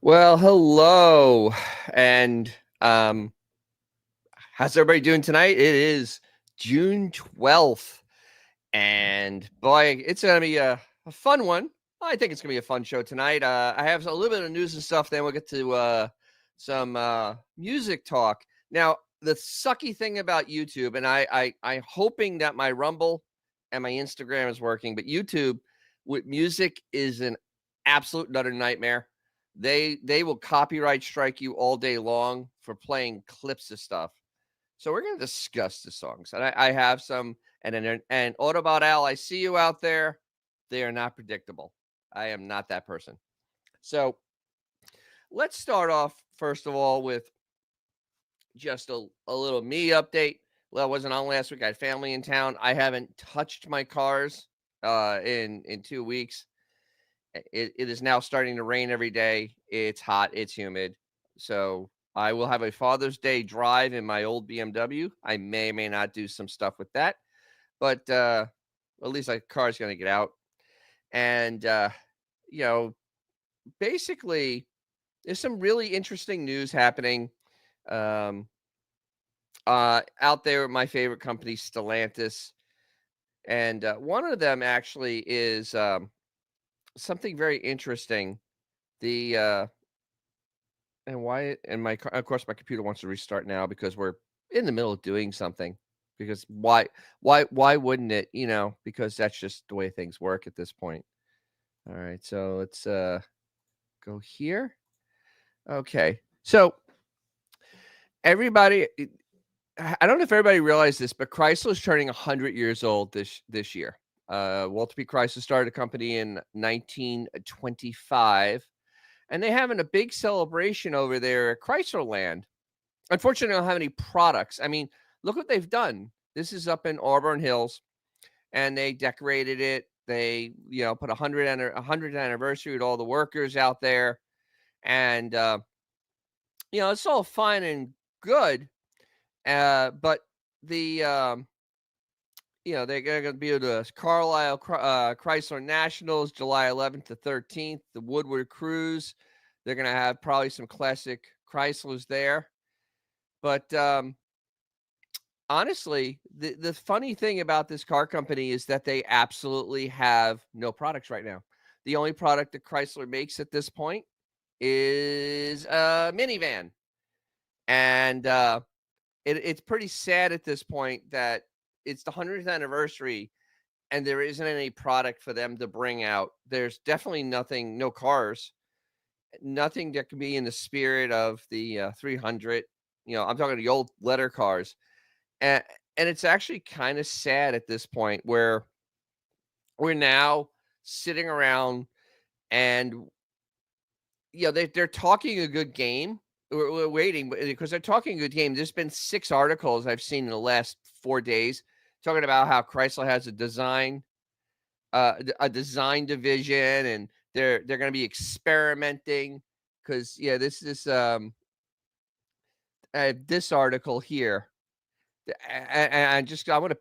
Well, hello. And um how's everybody doing tonight? It is June 12th. And boy, it's gonna be a fun one. I think it's gonna be a fun show tonight. I have a little bit of news and stuff, then we'll get to some music talk. Now, the sucky thing about YouTube, and I'm hoping that my Rumble and my Instagram is working, but YouTube with music is an absolute and utter nightmare. They will copyright strike you all day long for playing clips of stuff. So we're going to discuss the songs, and I have some. And Autobot Al, I see you out there. They are not predictable. I am not that person. So let's start off first of all with just a little me update. Well, I wasn't on last week. I had family in town. I haven't touched my cars in 2 weeks. It is now starting to rain every day. It's hot. It's humid. So I will have a Father's Day drive in my old BMW. I may or may not do some stuff with that, but at least my car's going to get out. And you know, basically, there's some really interesting news happening um, out there with my favorite company, Stellantis, and one of them actually is something very interesting. The And why and my of course, my computer wants to restart now because we're in the middle of doing something. Because why wouldn't it, because that's just the way things work at this point. All right, so let's, go here. Okay. So, everybody I don't know if everybody realized this, but Chrysler is turning 100 years old this year. Walter P. Chrysler started a company in 1925, and they're having a big celebration over there at Chrysler Land. Unfortunately, I don't have any products. I mean, look what they've done. This is up in Auburn Hills, and they decorated it. They, put a 100th anniversary with all the workers out there, and it's all fine and good. But the they're going to be at the Carlisle Chrysler Nationals, July 11th to 13th. The Woodward Cruise. They're going to have probably some classic Chryslers there. But honestly, the funny thing about this car company is that they absolutely have no products right now. The only product that Chrysler makes at this point is a minivan. And it's pretty sad at this point that it's the 100th anniversary and there isn't any product for them to bring out. There's definitely nothing, no cars, nothing that can be in the spirit of the 300. I'm talking the old letter cars. And, and it's actually kind of sad at this point where we're now sitting around and, they're talking a good game. We're waiting because they're talking a good game. There's been 6 articles I've seen in the last 4 days talking about how Chrysler has a design division, and they're going to be experimenting because this is this article here. And I want to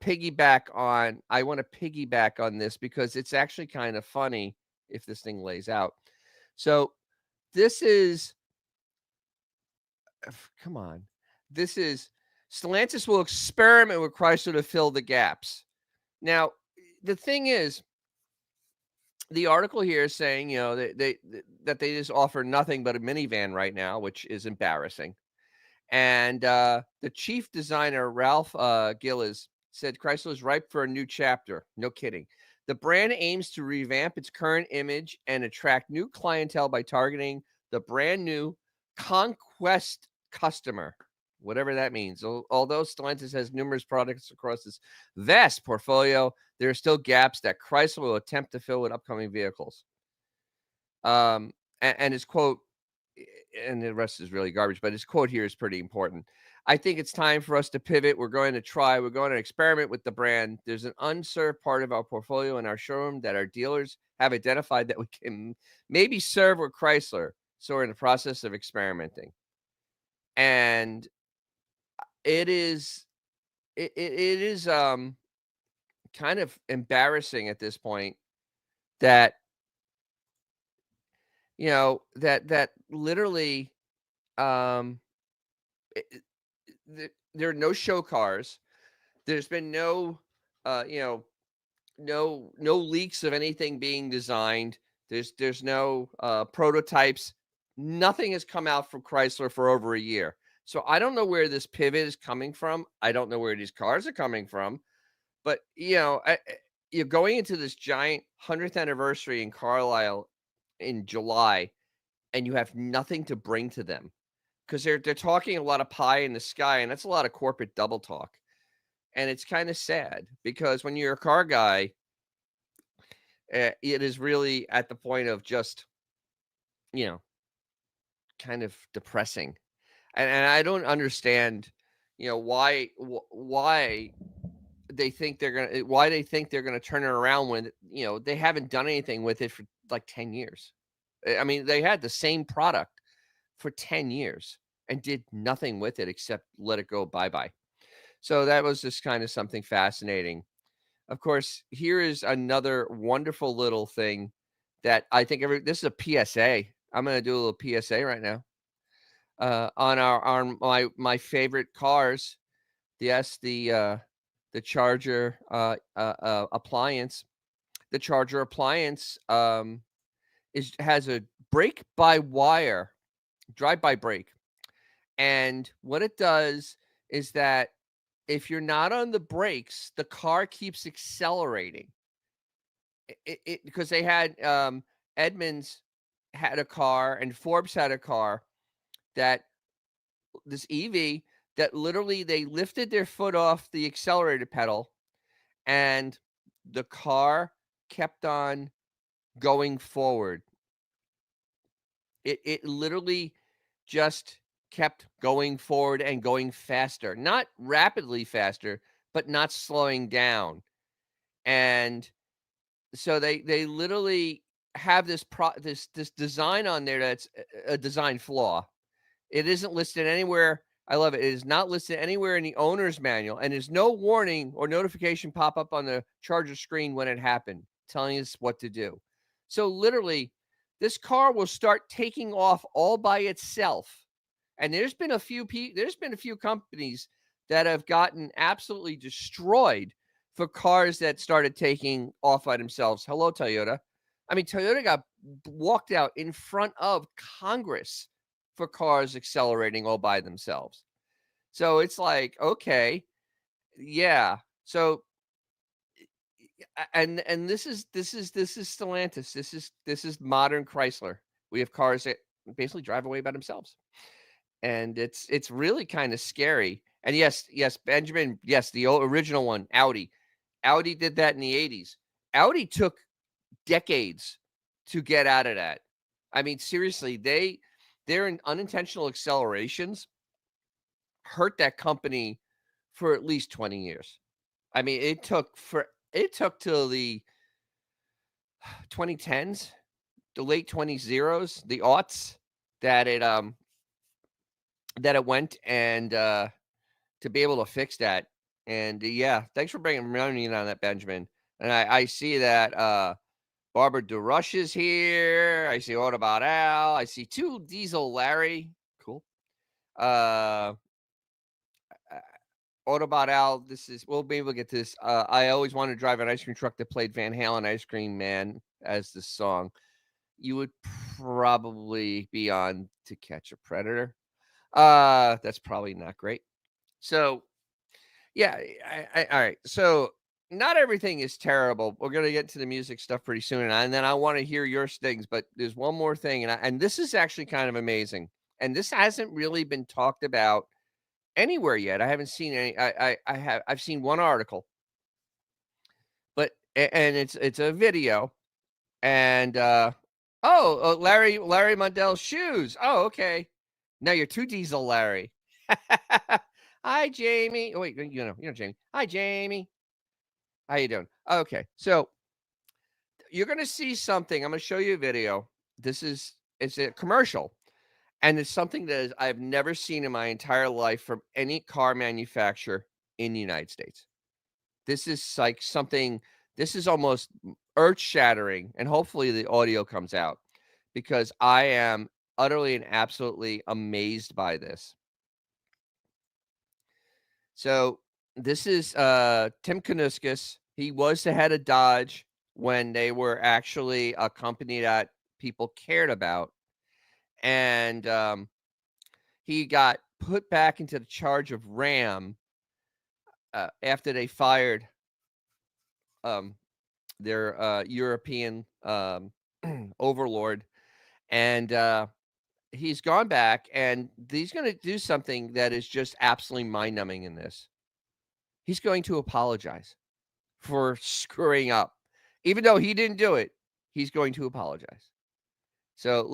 piggyback on this because it's actually kind of funny if this thing lays out. So this is come on. This is Stellantis will experiment with Chrysler to fill the gaps. Now, the thing is, the article here is saying, that they just offer nothing but a minivan right now, which is embarrassing. And the chief designer, Ralph Gillis, said Chrysler is ripe for a new chapter. No kidding. The brand aims to revamp its current image and attract new clientele by targeting the brand new conquest customer, whatever that means. Although Stellantis has numerous products across its vast portfolio, there are still gaps that Chrysler will attempt to fill with upcoming vehicles. And his quote, and the rest is really garbage, but his quote here is pretty important. I think it's time for us to pivot. We're going to experiment with the brand. There's an unserved part of our portfolio in our showroom that our dealers have identified that we can maybe serve with Chrysler. So we're in the process of experimenting. And it is kind of embarrassing at this point that that literally, um, I there are no show cars. There's been no, no leaks of anything being designed. There's no, prototypes. Nothing has come out from Chrysler for over a year. So I don't know where this pivot is coming from. I don't know where these cars are coming from. But, you're going into this giant 100th anniversary in Carlisle in July, and you have nothing to bring to them because they're talking a lot of pie in the sky, and that's a lot of corporate double talk. And it's kinda sad because when you're a car guy, it is really at the point of just, you know, kind of depressing. And I don't understand, why they think they're gonna turn it around when, they haven't done anything with it for, like, 10 years. I mean, they had the same product for 10 years and did nothing with it except let it go bye-bye. So that was just kinda something fascinating. Of course, here is another wonderful little thing that I think this is a PSA. I'm gonna do a little PSA right now. On my favorite cars. Yes, the Charger, appliance. The Charger appliance, has a brake-by-wire, drive-by brake, and what it does is that if you're not on the brakes, the car keeps accelerating. It because they had, Edmunds had a car and Forbes had a car that this EV that literally they lifted their foot off the accelerator pedal and the car kept on going forward. It literally just kept going forward and going faster, not rapidly faster, but not slowing down. And so they literally have this design on there that's a design flaw. It isn't listed anywhere. I love it. It is not listed anywhere in the owner's manual, and there's no warning or notification pop up on the Charger screen when it happened, telling us what to do. So literally, this car will start taking off all by itself. And there's been a few companies that have gotten absolutely destroyed for cars that started taking off by themselves. Hello, Toyota. I mean, Toyota got walked out in front of Congress for cars accelerating all by themselves. So it's like, okay, yeah. So and this is Stellantis. This is modern Chrysler. We have cars that basically drive away by themselves. And it's really kind of scary. And yes, Benjamin, yes, the original one, Audi. Audi did that in the 80s. Audi took decades to get out of that. I mean, seriously, their unintentional accelerations hurt that company for at least 20 years. I mean, it took till the 2010s, the late 20s, the aughts that it went and to be able to fix that. And yeah, thanks for bringing me in on that, Benjamin. And I see that Barbara DeRush is here. I see Autobot Al. I see two Diesel Larry. Cool. Uh, Autobot Al. Maybe we'll get to this. I always wanted to drive an ice cream truck that played Van Halen Ice Cream Man as the song. You would probably be on To Catch a Predator. That's probably not great. So yeah, all right. So not everything is terrible. We're gonna get to the music stuff pretty soon, and then I want to hear your things. But there's one more thing, and this is actually kind of amazing, and this hasn't really been talked about anywhere yet. I haven't seen any. I've seen one article, but and it's a video, and Larry Mundell's shoes. Oh, okay. Now you're two Diesel Larry. Hi, Jamie. Oh, wait, you know Jamie. Hi, Jamie. How you doing? Okay, so you're gonna see something. I'm gonna show you a video. It's a commercial, and it's something that I've never seen in my entire life from any car manufacturer in the United States. This is like something. This is almost earth shattering, and hopefully the audio comes out because I am utterly and absolutely amazed by this. So this is Tim Knuskis. He was the head of Dodge when they were actually a company that people cared about, and he got put back into the charge of Ram after they fired um, their European overlord, and he's gone back, and he's going to do something that is just absolutely mind-numbing in this. He's going to apologize for screwing up. Even though he didn't do it, he's going to apologize. So,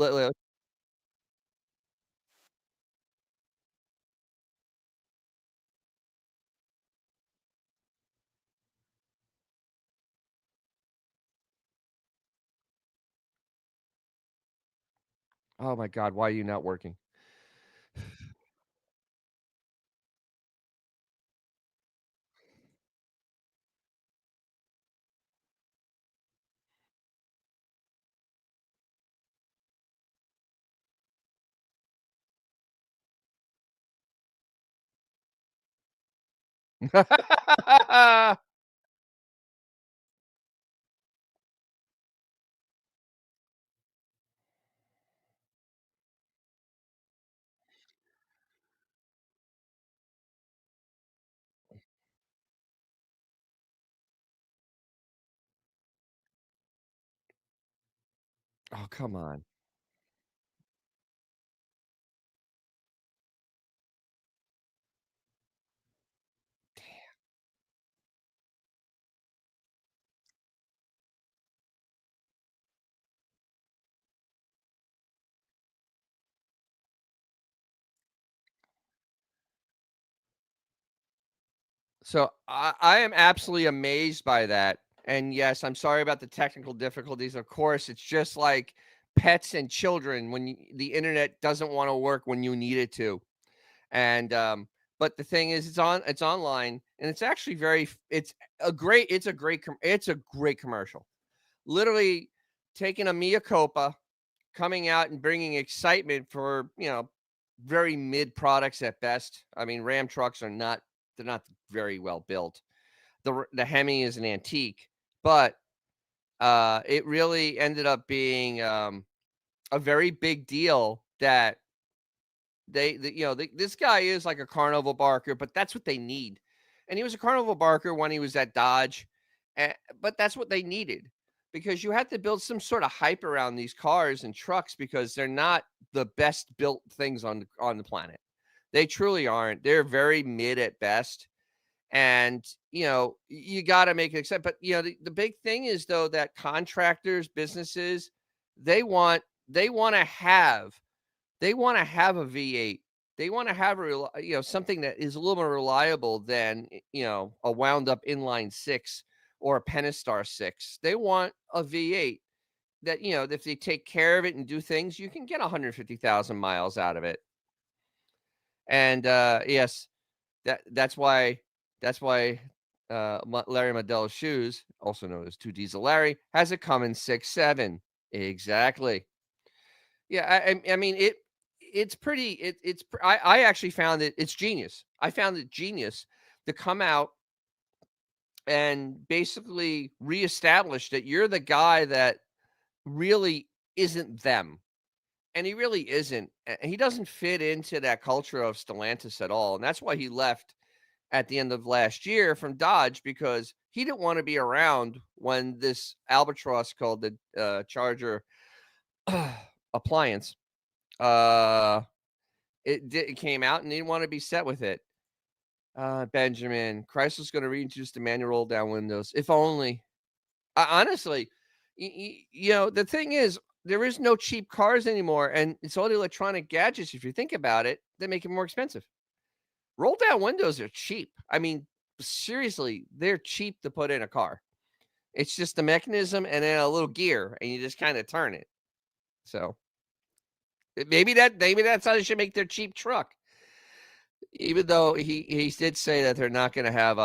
oh my god, why are you not working? Oh, come on. So, I am absolutely amazed by that, and yes, I'm sorry about the technical difficulties, of course, it's just like pets and children when the internet doesn't wanna work when you need it to. And but the thing is it's online, and it's actually it's a great commercial. Literally taking a mea culpa, coming out and bringing excitement for, very mid products at best. I mean, Ram trucks are not they're not very well built. The Hemi is an antique, but it really ended up being a very big deal that this guy is like a carnival barker, but that's what they need. And he was a carnival barker when he was at Dodge, but that's what they needed because you had to build some sort of hype around these cars and trucks because they're not the best built things on the planet. They truly aren't. They're very mid at best. And you got to make it accept. But the big thing is though that contractors, businesses, they want they want to have they wanna have a V8. They wanna have something that is a little more reliable than, a wound up inline 6 or a Pentastar 6. They want a V8 that, if they take care of it and do things, you can get 150,000 miles out of it. And, yes, that's why Larry Modelo's shoes, also known as 2 Diesel Larry, has a Cummins 6.7. Exactly. Yeah, I mean, it's pretty it's pr I actually found it's genius. I found it genius to come out and basically reestablish that you're the guy that really isn't them, and he really isn't, he doesn't fit into that culture of Stellantis at all, and that's why he left at the end of last year from Dodge because he didn't wanna be around when this albatross called the, Charger appliance, uh it came out and they didn't wanna be set with it. Benjamin, Chrysler's gonna reintroduce the manual roll down windows. If only. Honestly, the thing is, there is no cheap cars anymore, and it's all the electronic gadgets, if you think about it, that make it more expensive. Roll down windows are cheap. I mean, seriously, they're cheap to put in a car. It's just the mechanism and then a little gear, and you just kinda turn it. So, maybe that's how they should make their cheap truck. Even though he did say that they're not gonna have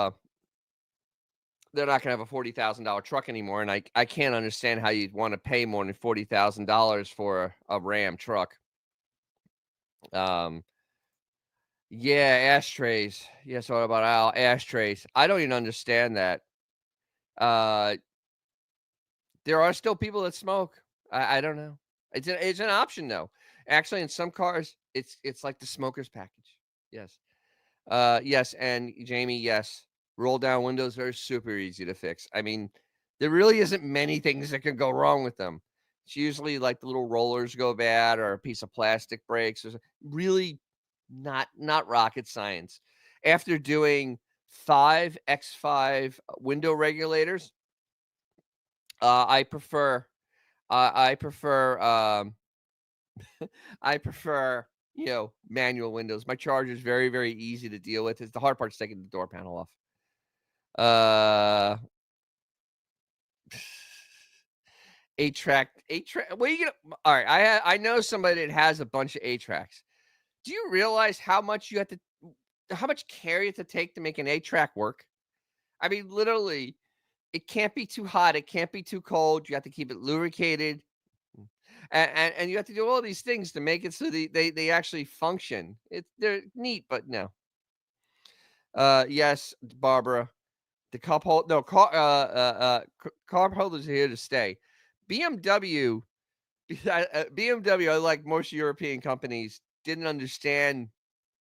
they're not gonna have a $40,000 truck anymore, and I can't understand how you'd wanna pay more than $40,000 for a Ram truck. Um, yeah, ashtrays. Yes, what about Al? Ashtrays. I don't even understand that. Uh, there are still people that smoke. I don't know. It's an option though. Actually, in some cars, it's like the smoker's package. Yes. Yes, and Jamie, yes, roll down windows are super easy to fix. I mean, there really isn't many things that can go wrong with them. It's usually like the little rollers go bad or a piece of plastic breaks. Really not rocket science. After doing 5 X5 window regulators, I prefer I prefer I prefer, manual windows. My Charger is very, very easy to deal with. It's the hard part is taking the door panel off. Uh, 8 track. Well, all right. I know somebody that has a bunch of 8 tracks. Do you realize how much care you have to take to make an 8 track work? I mean, literally, it can't be too hot. It can't be too cold. You have to keep it lubricated. And you have to do all these things to make it so they actually function. They're neat, but no. Yes, Barbara. The cup hold no cup holders are here to stay. BMW, BMW, like most European companies, didn't understand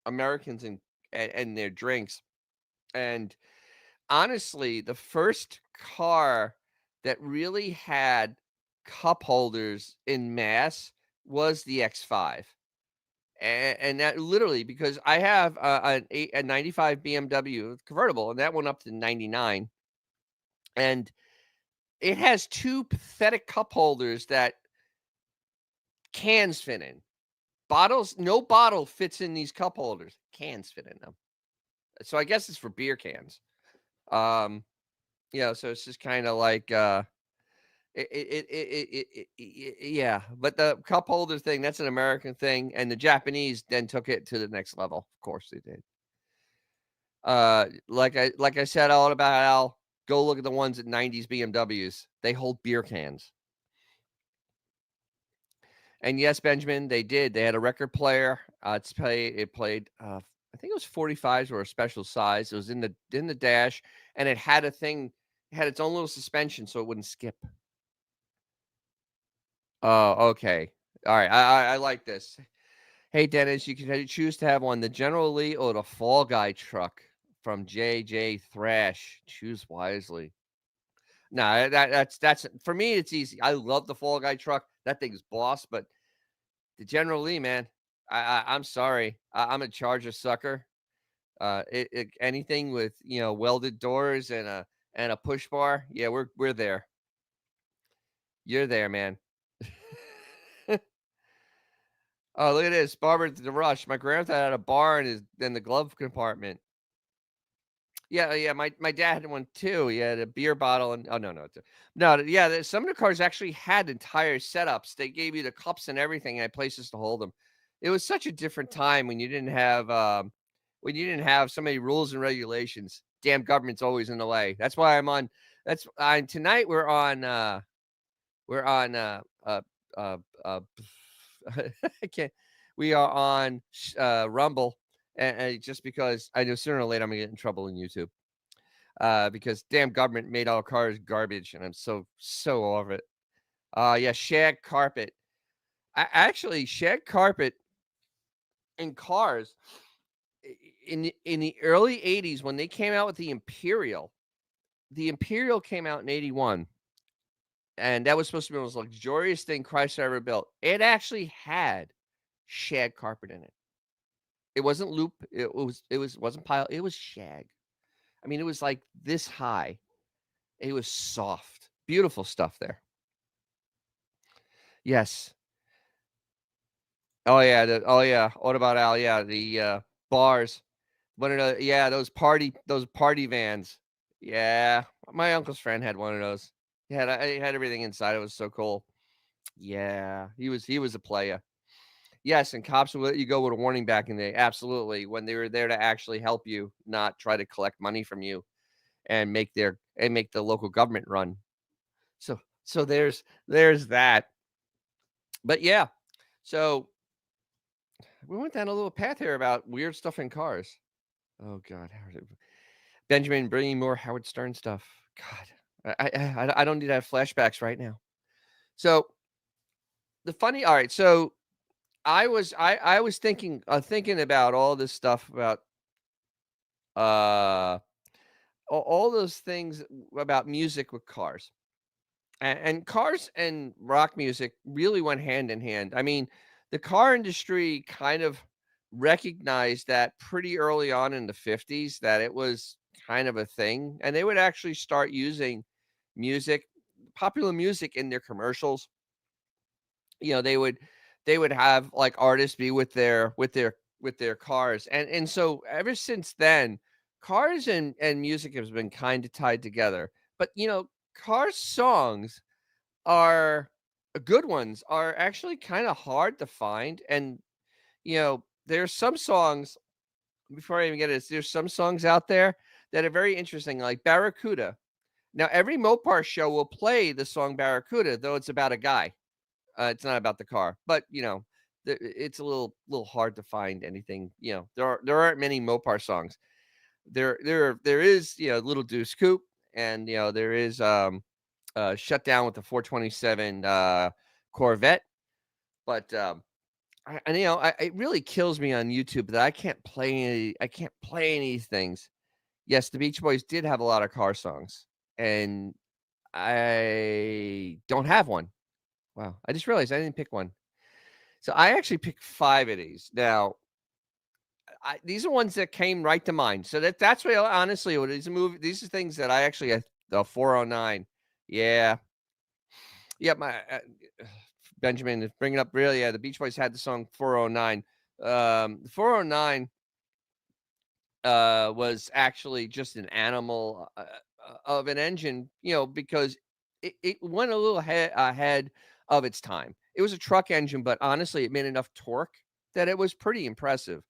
Americans and their drinks. And honestly, the first car that really had cup holders in mass was the X5. And that literally because I have a 95 BMW convertible, and that went up to 99, and it has 2 pathetic cup holders that cans fit in. Bottles no bottle fits in these cup holders. Cans fit in them. So I guess it's for beer cans. Um, so it's just kinda like, yeah, but the cup holder thing, that's an American thing, and the Japanese then took it to the next level. Of course they did. Like I said all about Al, go look at the ones at 90s BMWs. They hold beer cans. And yes, Benjamin, they did. They had a record player. It played I think it was 45s were a special size. It was in the dash, and it had it had its own little suspension so it wouldn't skip. Oh, okay. All right. I like this. Hey Dennis, you can choose to have one, the General Lee or the Fall Guy truck from JJ Thrash. Choose wisely. No, that's for me. It's easy. I love the Fall Guy truck. That thing's boss. But the General Lee, man, I'm sorry. I'm a Charger sucker. Anything with welded doors and a push bar. Yeah, we're there. You're there, man. Oh, look at this, Barbara the Rush. My grandpa had a bar in the glove compartment. Yeah, yeah, my dad had one too. He had a beer bottle and oh, no, yeah, some of the cars actually had entire setups. They gave you the cups and everything and had places to hold them. It was such a different time when you didn't have so many rules and regulations. Damn government's always in the way. That's why tonight we're on uh, uh I can't we are on Rumble and just because I know sooner or later I'm gonna get in trouble in YouTube. Because damn government made all cars garbage, and I'm so over it. Yeah, shag carpet. Actually, shag carpet in cars in the early '80s when they came out with the Imperial. The Imperial came out in '81, and that was supposed to be the most luxurious thing Chrysler ever built. It actually had shag carpet in it. It wasn't loop. Wasn't pile. It was shag. I mean, it was like this high. It was soft. Beautiful stuff there. Yes. Oh yeah. Oh yeah. What about Al? Yeah, the bars. One of the those party vans. Yeah, my uncle's friend had one of those. He had everything inside. It was so cool. Yeah, he was a player. Yes, and cops would let you go with a warning back in the day. Absolutely, when they were there to actually help you, not try to collect money from you. and make the local government run. So there's that. But yeah, so we went down a little path here about weird stuff in cars. Oh God, Benjamin bringing more Howard Stern stuff. God, I don't need to have flashbacks right now. So all right. So I was thinking about all this stuff about uh all those things about music with cars. And cars and rock music really went hand in hand. I mean, the car industry kind of recognized that pretty early on in the 50s that it was kind of a thing, and they would actually start using music, popular music in their commercials. You know, they would have like artists be with their cars. And so ever since then, cars and music has been kind of tied together. But car songs are good ones are actually kind of hard to find. And there's some songs, before I even get it, there's some songs out there that are very interesting, like Barracuda. Now every Mopar show will play the song Barracuda, though it's about a guy. It's not about the car, but it's a little hard to find anything. There aren't many Mopar songs. There is Little Deuce Coupe, and there is shut down with the 427 Corvette. But it really kills me on YouTube that I can't play any of these things. Yes, the Beach Boys did have a lot of car songs, and I don't have one. Wow, I just realized I didn't pick one. So I actually picked 5 of these. Now, these are ones that came right to mind. So that's what honestly what these are things that I actually the 409. Yeah. Yeah, Benjamin is bringing up, really, yeah, the Beach Boys had the song 409. 409 was actually just an animal of an engine, because it went a little ahead of its time. It was a truck engine, but honestly, it made enough torque that it was pretty impressive.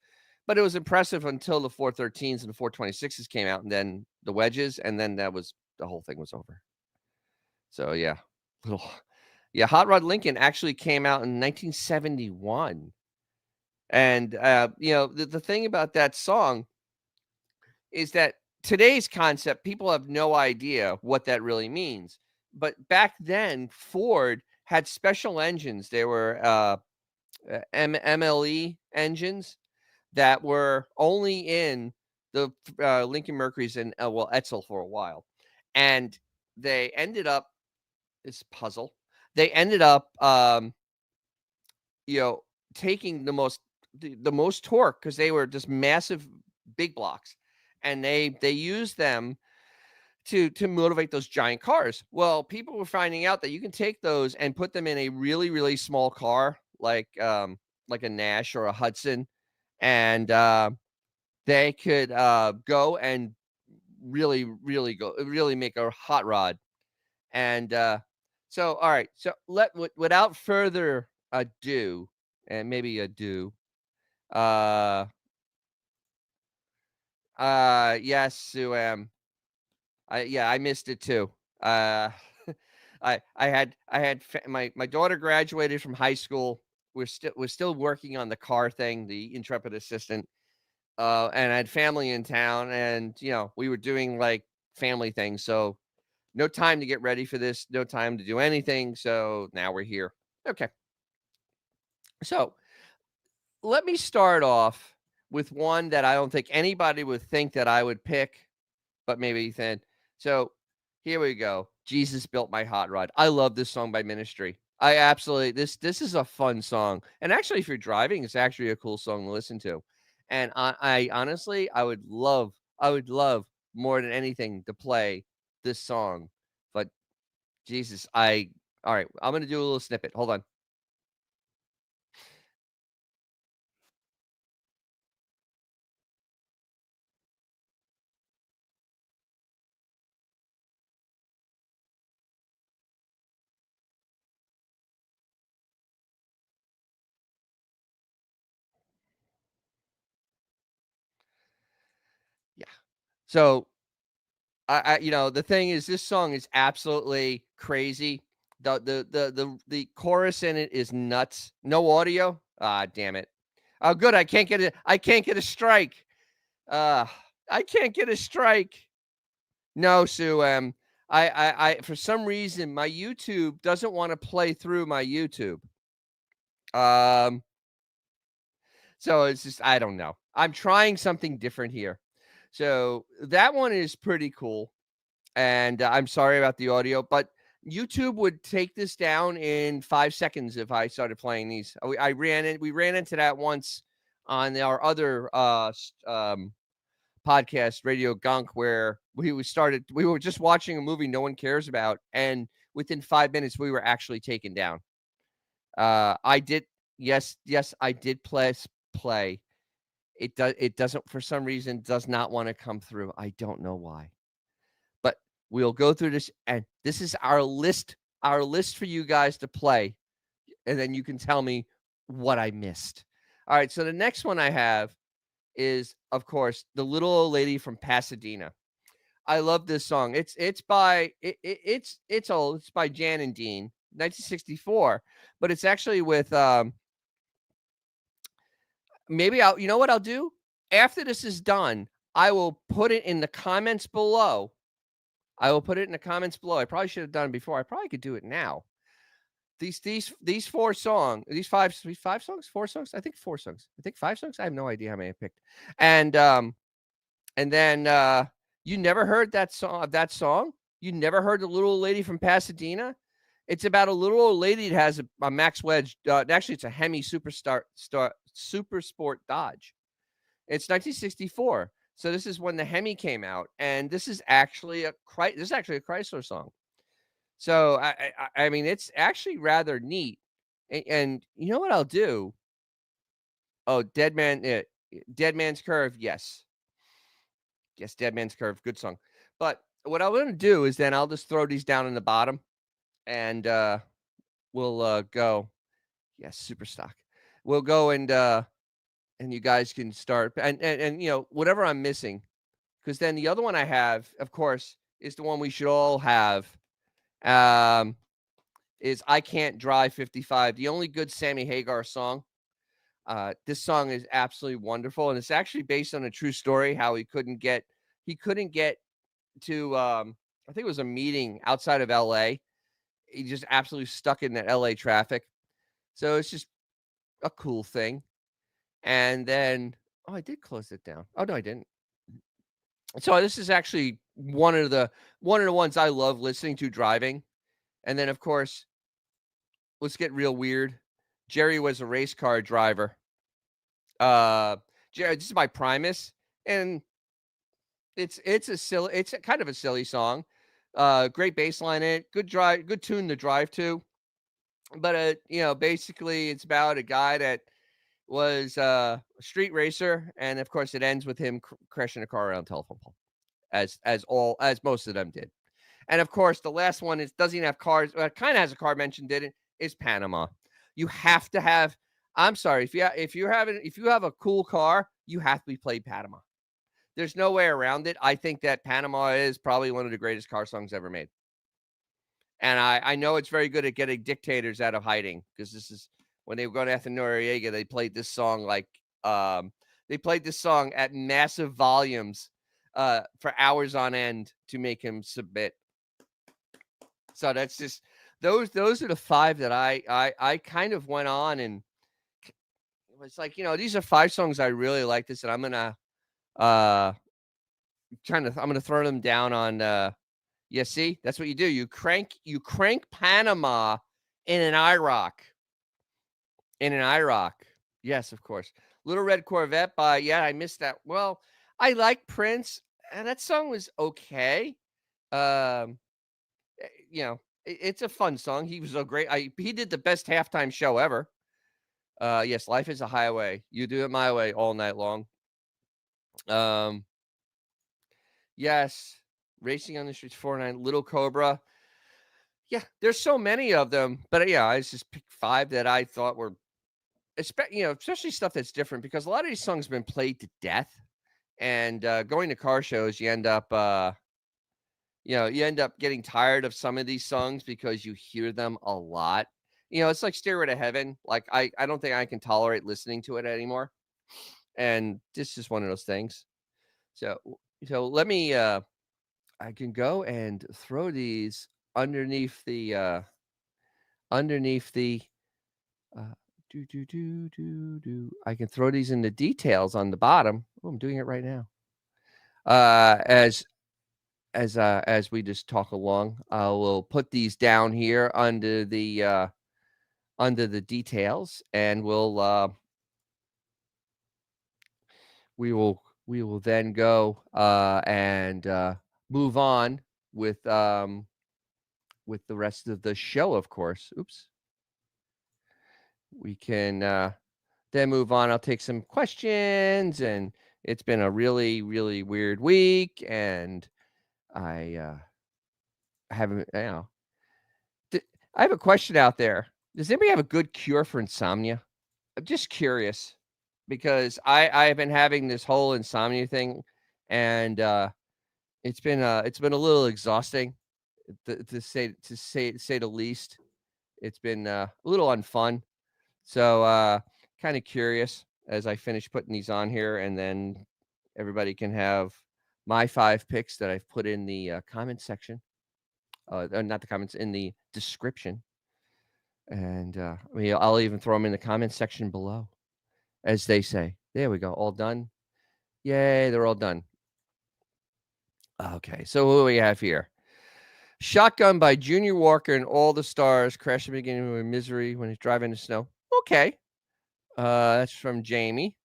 But it was impressive until the 413s and the 426s came out, and then the wedges, and then the whole thing was over. So yeah, little yeah, Hot Rod Lincoln actually came out in 1971. And the thing about that song is that today's concept, people have no idea what that really means. But back then, Ford had special engines. They were MLE engines that were only in the Lincoln Mercury's and Edsel for a while, and they ended up this puzzle. They ended up you know taking the most torque because they were just massive big blocks, and they used them to motivate those giant cars. Well, people were finding out that you can take those and put them in a really, really small car, like a Nash or a Hudson, and they could go and really make a hot rod. And so, all right, so without further ado, and maybe ado, uh, yes, Sue Am. I missed it too. Uh, my daughter graduated from high school. We're still working on the car thing, the Intrepid Assistant. And I had family in town, and we were doing like family things. So no time to get ready for this, no time to do anything. So now we're here. Okay. So let me start off with one that I don't think anybody would think that I would pick, but maybe Ethan. So here we go. Jesus Built My Hot Rod. I love this song by Ministry. I absolutely this is a fun song. And actually, if you're driving, it's actually a cool song to listen to. And I honestly I would love more than anything to play this song. But Jesus, all right, I'm gonna do a little snippet. Hold on. Yeah. So the thing is, this song is absolutely crazy. The chorus in it is nuts. No audio. Ah, damn it. Oh, good. I can't get it. I can't get a strike. Uh, I can't get a strike. No, Sue. For some reason, my YouTube doesn't want to play through my YouTube. Um, so it's just, I don't know. I'm trying something different here. So that one is pretty cool. And I'm sorry about the audio, but YouTube would take this down in 5 seconds if I started playing these. We ran into that once on our other podcast, Radio Gunk, where we were just watching a movie no one cares about, and within 5 minutes we were actually taken down. I did, yes, I did play. It doesn't, for some reason, does not want to come through. I don't know why. But we'll go through this, and this is our list for you guys to play, and then you can tell me what I missed. All right, so the next one I have is, of course, The Little Old Lady from Pasadena. I love this song. It's old. It's by Jan and Dean, 1964, but it's actually with maybe you know what I'll do? After this is done, I will put it in the comments below. I probably should have done it before. I probably could do it now. These 4 songs, these five songs, 4 songs? I think 4 songs. I think 5 songs. I have no idea how many I picked. And then you never heard that song? You never heard The Little Old Lady from Pasadena? It's about a little old lady that has a Max Wedge. Actually, it's a Hemi Super Sport Dodge. It's 1964. So this is when the Hemi came out, and this is actually a Chrysler song. So I mean, it's actually rather neat. And you know what I'll do? Oh, Dead Man's Curve. Yes, Dead Man's Curve. Good song. But what I'm gonna do is then I'll just throw these down in the bottom, and we'll go. Yes, super stock. We'll go and you guys can start and whatever I'm missing, because then the other one I have, of course, is the one we should all have. Is I Can't Drive 55, the only good Sammy Hagar song. This song is absolutely wonderful, and it's actually based on a true story, how he couldn't get to I think it was a meeting outside of LA. He just absolutely stuck in that LA traffic. So it's just a cool thing. And then I did close it down. Oh no, I didn't. So this is actually one of the ones I love listening to driving. And then of course, let's get real weird. Jerry was a race car driver. Jerry, this is by Primus, and it's kind of a silly song. Great bass line in it, good tune to drive to. But basically it's about a guy that was a street racer, and of course it ends with him crashing a car around a telephone pole, as most of them did. And of course, the last one doesn't even have cars. Kind of has a car mentioned in it. Is Panama. You have to have. I'm sorry, if you have a cool car, you have to play Panama. There's no way around it. I think that Panama is probably one of the greatest car songs ever made. And I know it's very good at getting dictators out of hiding, because this is when they were going after Noriega. They played this song at massive volumes for hours on end to make him submit. So that's just those are the 5 that I kind of went on, and it was like, these are 5 songs I really like this, and I'm gonna throw them down on yeah, see, that's what you do. You crank Panama in an IROC. Yes, of course. Little Red Corvette by, I missed that. Well, I like Prince, and that song was okay. It's a fun song. He was he did the best halftime show ever. Yes, Life is a Highway. You do it my way all night long. Yes, Racing on the Streets 49, Little Cobra. Yeah, there's so many of them, but I just picked 5 that I thought were, especially stuff that's different, because a lot of these songs have been played to death, and going to car shows, you end up You end up getting tired of some of these songs because you hear them a lot. It's like Stairway to Heaven. Like I don't think I can tolerate listening to it anymore. And this is one of those things. So let me I can go and throw these underneath the uh I can throw these in the details on the bottom. Oh, I'm doing it right now. As as we just talk along, we'll put these down here under the details, and we will then go and move on with the rest of the show. Of course, oops, we can then move on. I'll take some questions, and it's been a really really weird week, and I haven't I have a question out there. Does anybody have a good cure for insomnia? I'm just curious because I have been having this whole insomnia thing, and it's been a little exhausting to say the least. It's been a little unfun. So kind of curious as I finish putting these on here, and then everybody can have my 5 picks that I've put in the comment section. Not the comments, in the description. And I'll even throw them in the comment section below, as they say. There we go. All done. Yay, they're all done. Okay, so what do we have here? Shotgun by Junior Walker and All the Stars. Crashing beginning with misery when he's driving in the snow. Okay. That's from Jamie.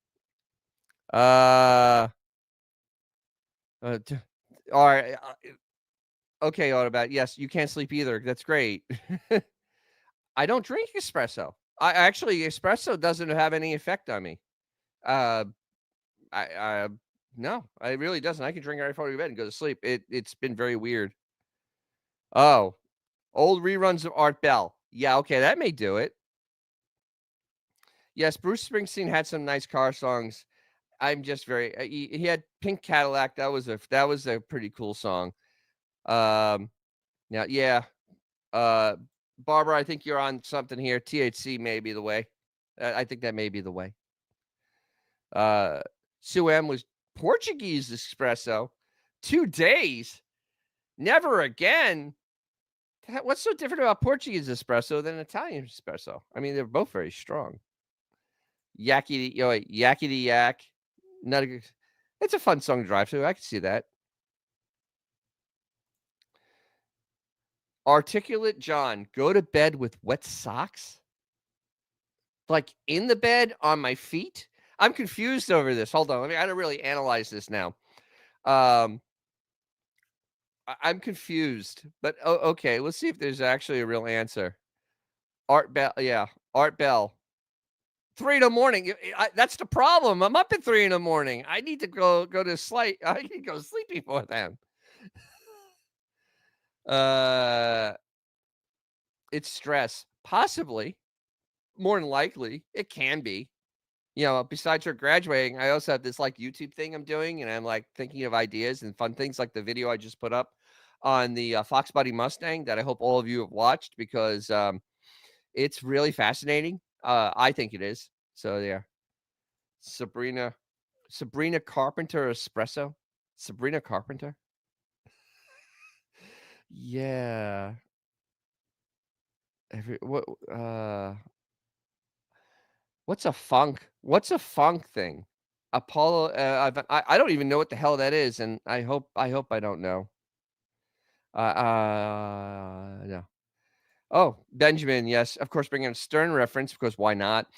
Uh, all right. Okay, Autobat. Yes, you can't sleep either. That's great. I don't drink espresso. Espresso doesn't have any effect on me. Uh, I no, it really doesn't. I can drink it right before I go to bed and go to sleep. It's been very weird. Oh, old reruns of Art Bell. Yeah, okay, that may do it. Yes, Bruce Springsteen had some nice car songs. I'm just very he had Pink Cadillac. That was a pretty cool song. Now, yeah, uh, Barbara, I think you're on something here. THC may be the way. I think that may be the way. Sue M was Portuguese espresso. 2 days. Never again. What's so different about Portuguese espresso than Italian espresso? I mean, they're both very strong. Yakety yak. Not a good. It's a fun song to drive to. I can see that. Articulate John, go to bed with wet socks? Like in the bed on my feet? I'm confused over this. Hold on. I gotta really analyze this now. I'm confused, but okay. Let's see if there's actually a real answer. Art Bell, yeah, Art Bell. 3 in the morning. That's the problem. I'm up at 3 in the morning. I need to go to sleep. I need to go to sleep before then. It's stress, possibly. More than likely, it can be. Besides her graduating, I also have this like YouTube thing I'm doing, and I'm like thinking of ideas and fun things, like the video I just put up on the Fox Body Mustang that I hope all of you have watched, because it's really fascinating. I think it is. So yeah, Sabrina Carpenter espresso. Sabrina Carpenter. Yeah. What? What's a funk? What's a funk thing? Apollo. I don't even know what the hell that is, and I hope I don't know. No. Oh, Benjamin. Yes, of course, bringing a Stern reference, because why not?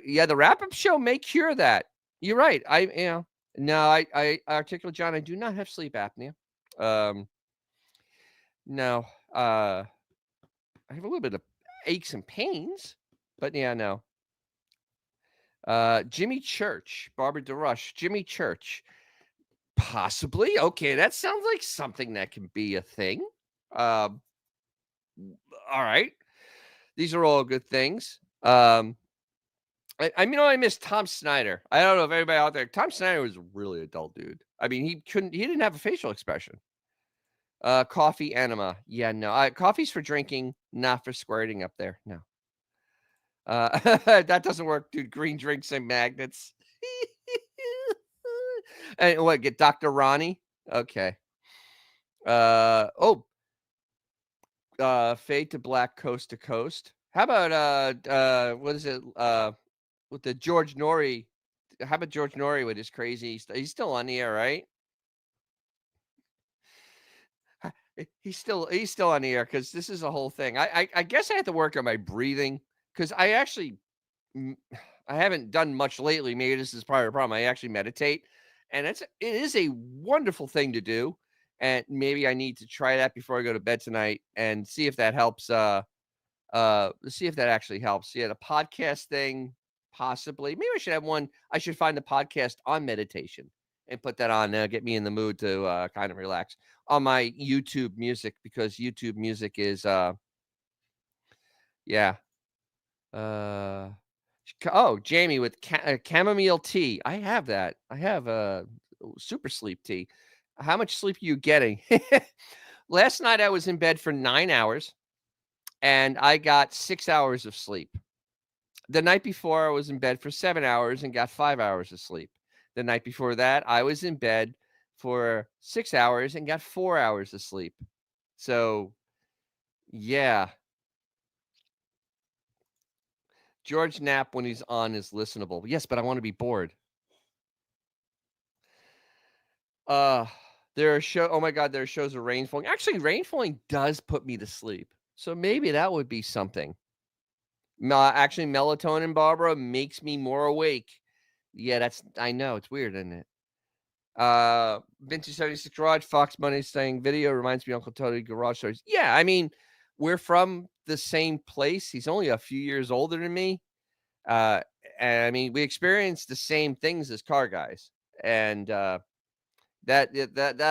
Yeah, the wrap-up show may cure that. You're right. No, I Articulate John, I do not have sleep apnea. No. I have a little bit of aches and pains, but yeah, no. Jimmy Church, Barbara DeRush, Jimmy Church. Possibly. Okay, that sounds like something that can be a thing. All right. These are all good things. I miss Tom Snyder. I don't know if anybody out there. Tom Snyder was a really adult dude. I mean, he didn't have a facial expression. Coffee enema. Yeah, no. Coffee's for drinking, not for squirting up there. No. That doesn't work, dude. Green drinks and magnets. And what? Get Dr. Ronnie? Okay. Oh, Fade to Black, Coast to Coast. How about what is it? With the George Norrie. How about George Norrie with his crazy? He's still on the air, right? He's still on the air because this is a whole thing. I guess I have to work on my breathing because I actually mm, I haven't done much lately. Maybe this is part of the problem. I actually meditate, and it is a wonderful thing to do. And maybe I need to try that before I go to bed tonight and see if that helps. See if that actually helps. Yeah, the podcast thing, possibly. Maybe I should have one. I should find a podcast on meditation and put that on. Get me in the mood to kind of relax on my YouTube music because YouTube music is yeah. Uh, oh, Jamie with chamomile tea. I have that. I have super sleep tea. How much sleep are you getting? Last night I was in bed for 9 hours and I got 6 hours of sleep. The night before, I was in bed for 7 hours and got 5 hours of sleep. The night before that, I was in bed for 6 hours and got 4 hours of sleep. So, yeah, George Knapp when he's on is listenable. Yes, but I wanna be bored. Uh, oh my god, there are shows of rain falling. Actually, rain falling does put me to sleep. So maybe that would be something. Actually, melatonin, Barbara, makes me more awake. Yeah, I know, it's weird, isn't it? Vintage 76 Garage, Fox Money saying video reminds me of Uncle Tony Garage Stories. Yeah, I mean, we're from the same place. He's only a few years older than me. Uh, and I mean, we experienced the same things as car guys. And that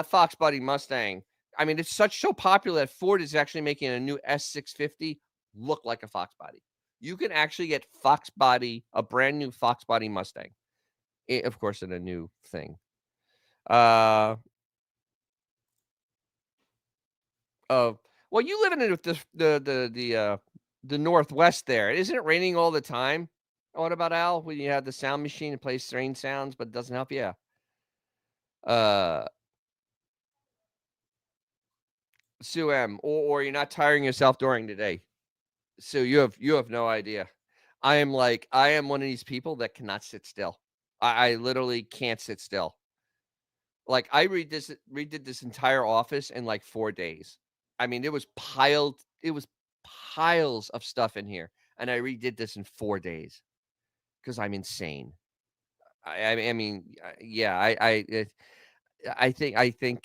Fox Body Mustang, I mean, it's so popular that Ford is actually making a new S650 look like a Fox Body. You can actually get a brand new Fox Body Mustang. Of course, in a new thing. Uh Oh, well, you live in the Northwest there. Isn't it raining all the time? What about Al? When you have the sound machine that plays strange sounds but doesn't help? Yeah. Uh, Sue M, or you're not tiring yourself during the day. So you have no idea. I am one of these people that cannot sit still. I literally can't sit still. Like I redid this entire office in like 4 days. I mean, it was piles of stuff in here, and I redid this in 4 days because 'cause I'm insane. I mean, yeah, I think,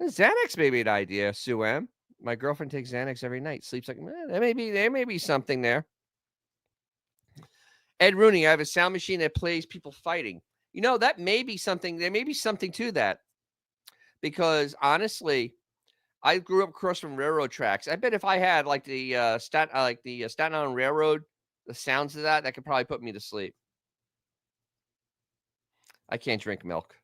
Xanax may be an idea, Sue M. My girlfriend takes Xanax every night, sleeps like, there may be something there. Ed Rooney, I have a sound machine that plays people fighting. That may be something there may be something to that because honestly, I grew up across from railroad tracks. I bet if I had like the Staten Island Railroad, the sounds of that could probably put me to sleep. I can't drink milk.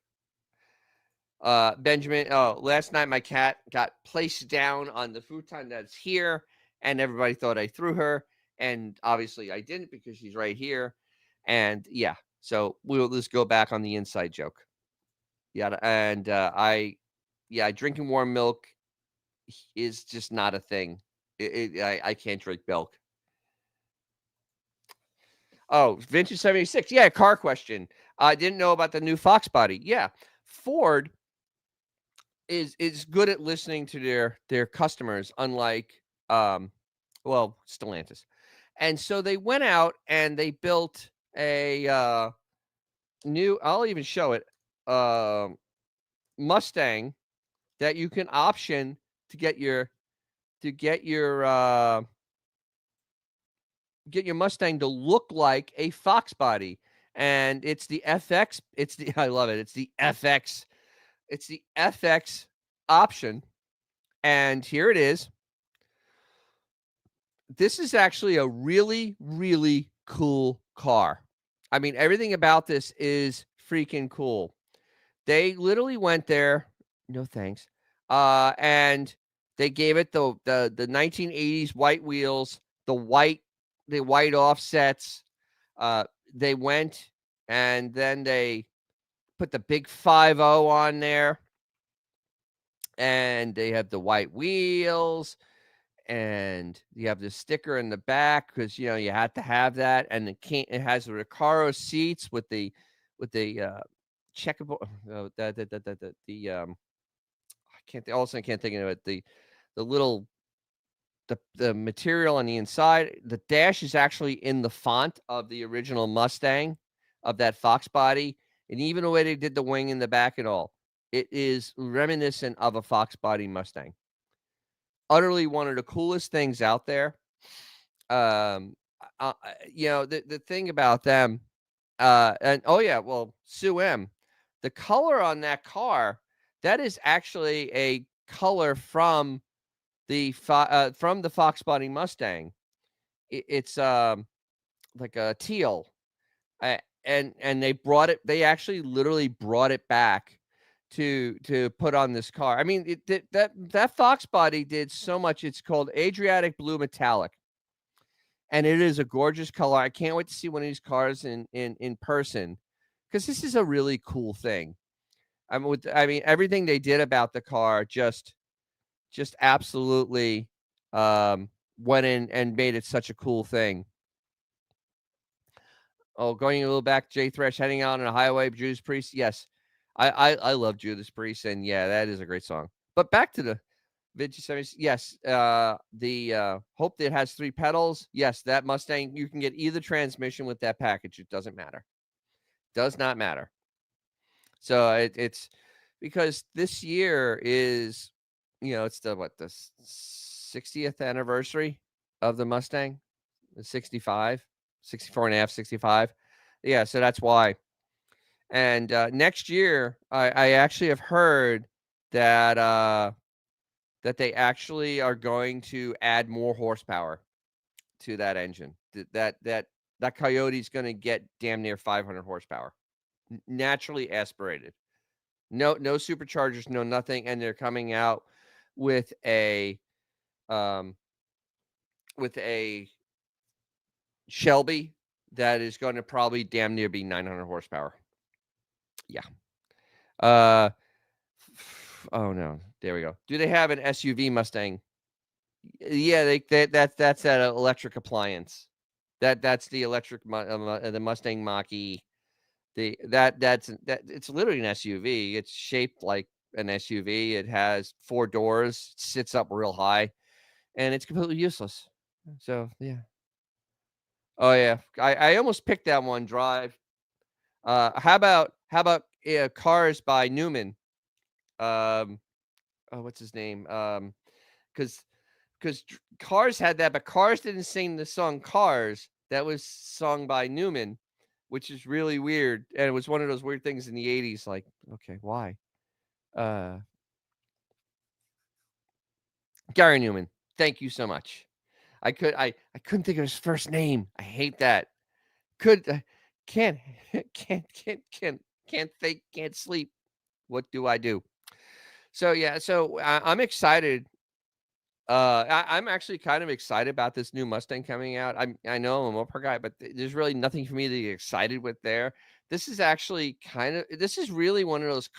Benjamin, oh, last night my cat got placed down on the futon that's here, and everybody thought I threw her, and obviously I didn't because she's right here. And yeah, so we'll just go back on the inside joke. Yeah, and drinking warm milk is just not a thing. I can't drink milk. Oh, Vintage 76. Yeah, car question. I didn't know about the new Fox body. Yeah. Ford is good at listening to their customers, unlike Stellantis. And so they went out and they built a new, I'll even show it, Mustang that you can option to to get your uh get your Mustang to look like a Fox body. And it's the FX. I love it. It's the FX. It's the FX option. And here it is. This is actually a really, really cool car. I mean, everything about this is freaking cool. They literally went there. No thanks. And they gave it the 1980s white wheels, the white offsets. They went and then they put the big 5.0 on there, and they have the white wheels, and you have the sticker in the back because you had to have that, and it has the Recaro seats with the checkerboard. I can't. All of a sudden, I can't think of it. The little the material on the inside. The dash is actually in the font of the original Mustang, of that Fox body, and even the way they did the wing in the back and all, it is reminiscent of a Fox body Mustang. Utterly one of the coolest things out there. The thing about them, and oh yeah, well, Sue M, the color on that car, that is actually a color from the Fox body Mustang. It's like a teal, and they actually literally brought it back to put on this car. I mean, that Fox body did so much. It's called Adriatic Blue Metallic, and it is a gorgeous color. I can't wait to see one of these cars in person, because this is a really cool thing. I mean, everything they did about the car just absolutely went in and made it such a cool thing. Oh, going a little back, Jay Thresh, heading out on a highway, Judas Priest. Yes, I love Judas Priest, and yeah, that is a great song. But back to the vintage 70s. Yes, the Hope that has 3 pedals. Yes, that Mustang, you can get either transmission with that package. It doesn't matter. Does not matter. So it's because this year is, it's the 60th anniversary of the Mustang, the 65, 64 and a half, 65. Yeah, so that's why. And next year, I actually have heard that that they actually are going to add more horsepower to that engine. That Coyote's going to get damn near 500 horsepower, naturally aspirated. No superchargers, no nothing, and they're coming out with a um with a Shelby that is going to probably damn near be 900 horsepower. Yeah. Uh oh no, there we go. Do they have an SUV Mustang? Yeah, that's that electric appliance. That's the electric the Mustang Mach-E. That's it's literally an SUV. It's shaped like an SUV. It has 4 doors, sits up real high, and it's completely useless. So yeah. Oh yeah, I almost picked that one drive. How about Cars by Newman? Oh, what's his name? Because Cars had that, but Cars didn't sing the song Cars. That was sung by Newman, which is really weird. And it was one of those weird things in the 80s. Like, okay, why? Uh, Gary Newman. Thank you so much. I couldn't think of his first name. I hate that. Could can't can't think, can't sleep. What do I do? So yeah, so I'm excited. I'm actually kind of excited about this new Mustang coming out. I know I'm a Mopar guy, but there's really nothing for me to get excited with there. This is actually this is really one of those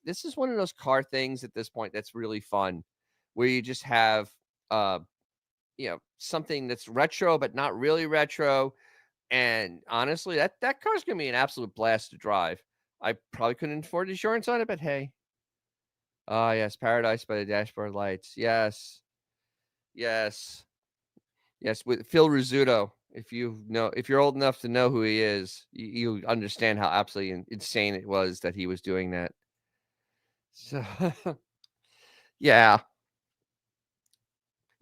this is one of those car things at this point that's really fun, where you just have something that's retro but not really retro. And honestly, that car's gonna be an absolute blast to drive. I probably couldn't afford insurance on it, but hey. Ah, yes, Paradise by the Dashboard Lights. Yes. Yes. Yes, with Phil Rizzuto. If you're old enough to know who he is, you understand how absolutely insane it was that he was doing that. So, yeah.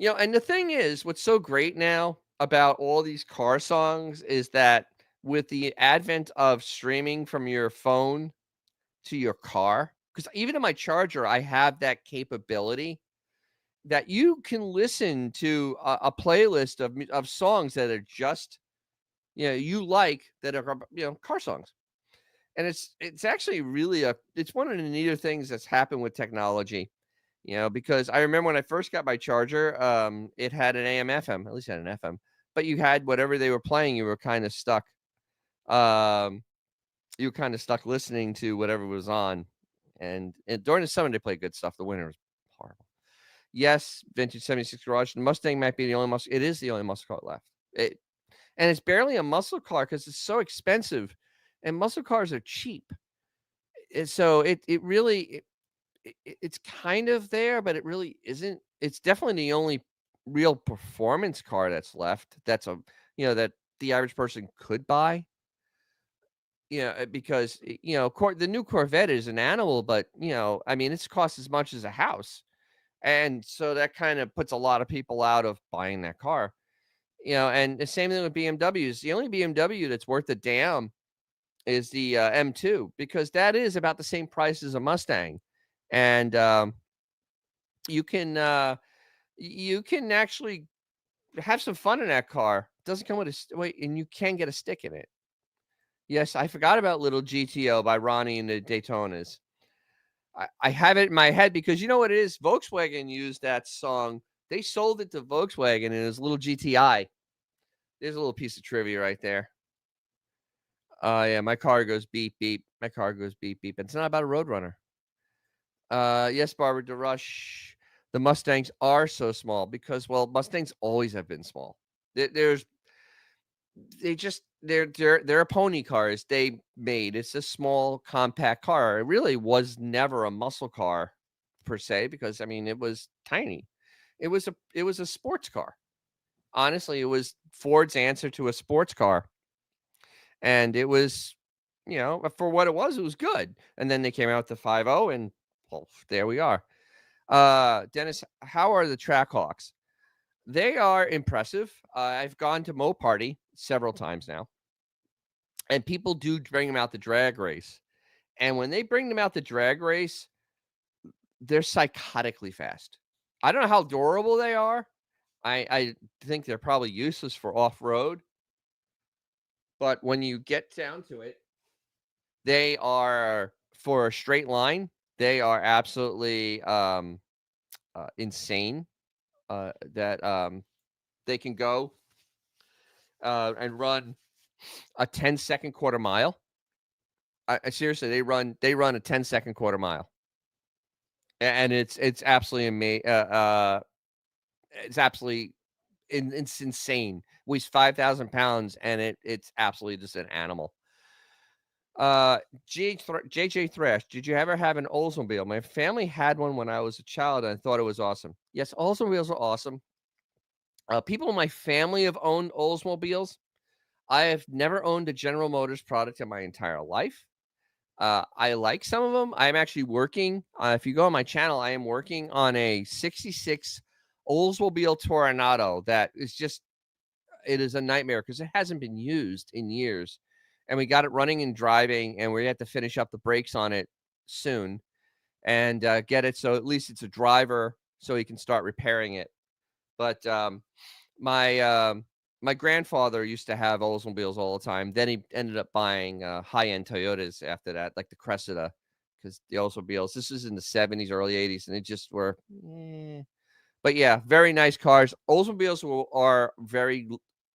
And the thing is, what's so great now about all these car songs is that with the advent of streaming from your phone to your car, because even in my charger, I have that capability that you can listen to a playlist of songs that are just you like, that are car songs. And it's actually really it's one of the neater things that's happened with technology, because I remember when I first got my charger, it had an AM FM, at least it had an FM, but you had whatever they were playing, you were kind of stuck. Um, you were kind of stuck listening to whatever was on. And during the summer they played good stuff. The winter was horrible. Yes, vintage 76 Garage. The Mustang might be the only muscle. It is the only muscle car left. And it's barely a muscle car because it's so expensive, and muscle cars are cheap. So it really it's kind of there, but it really isn't. It's definitely the only real performance car that's left. That the average person could buy. Because the new Corvette is an animal, but I mean, it's cost as much as a house, and so that kind of puts a lot of people out of buying that car. And the same thing with BMWs. The only BMW that's worth a damn is the M2, because that is about the same price as a Mustang, and you can you can actually have some fun in that car. It doesn't come with wait, and you can get a stick in it. Yes, I forgot about Little GTO by Ronnie and the Daytonas. I have it in my head because you know what it is? Volkswagen used that song. They sold it to Volkswagen, and it was Little GTI. There's a little piece of trivia right there. Yeah, my car goes beep beep. My car goes beep beep. And it's not about a Roadrunner. Yes, Barbara DeRush. The Mustangs are so small because, well, Mustangs always have been small. There's they're pony cars they made. It's a small compact car. It really was never a muscle car per se, because I mean it was tiny. It was a sports car. Honestly, it was Ford's answer to a sports car, and it was, for what it was good. And then they came out with the 5.0, and well, there we are. Dennis, how are the Trackhawks? They are impressive. I've gone to Mo Party several times now, and people do bring them out the drag race. And when they bring them out the drag race, they're psychotically fast. I don't know how durable they are. I think they're probably useless for off road. But when you get down to it, they are, for a straight line, they are absolutely insane. That they can go and run a 10-second quarter mile. I seriously, they run a 10-second quarter mile, and it's absolutely amazing. It's absolutely it's insane. Weighs 5,000 pounds, and it's absolutely just an animal. JJ Thrash, did you ever have an Oldsmobile? My family had one when I was a child, and I thought it was awesome. Yes, Oldsmobiles are awesome. People in my family have owned Oldsmobiles. I have never owned a General Motors product in my entire life. I like some of them. I'm actually working. If you go on my channel, I am working on a '66 Oldsmobile Toronado that is just, it is a nightmare because it hasn't been used in years. And we got it running and driving, and we have to finish up the brakes on it soon and get it so at least it's a driver so he can start repairing it. But my my grandfather used to have Oldsmobiles all the time. Then he ended up buying high-end Toyotas after that, like the Cressida, because the Oldsmobiles, this was in the 70s, early 80s, and it just were, But yeah, very nice cars. Oldsmobiles are very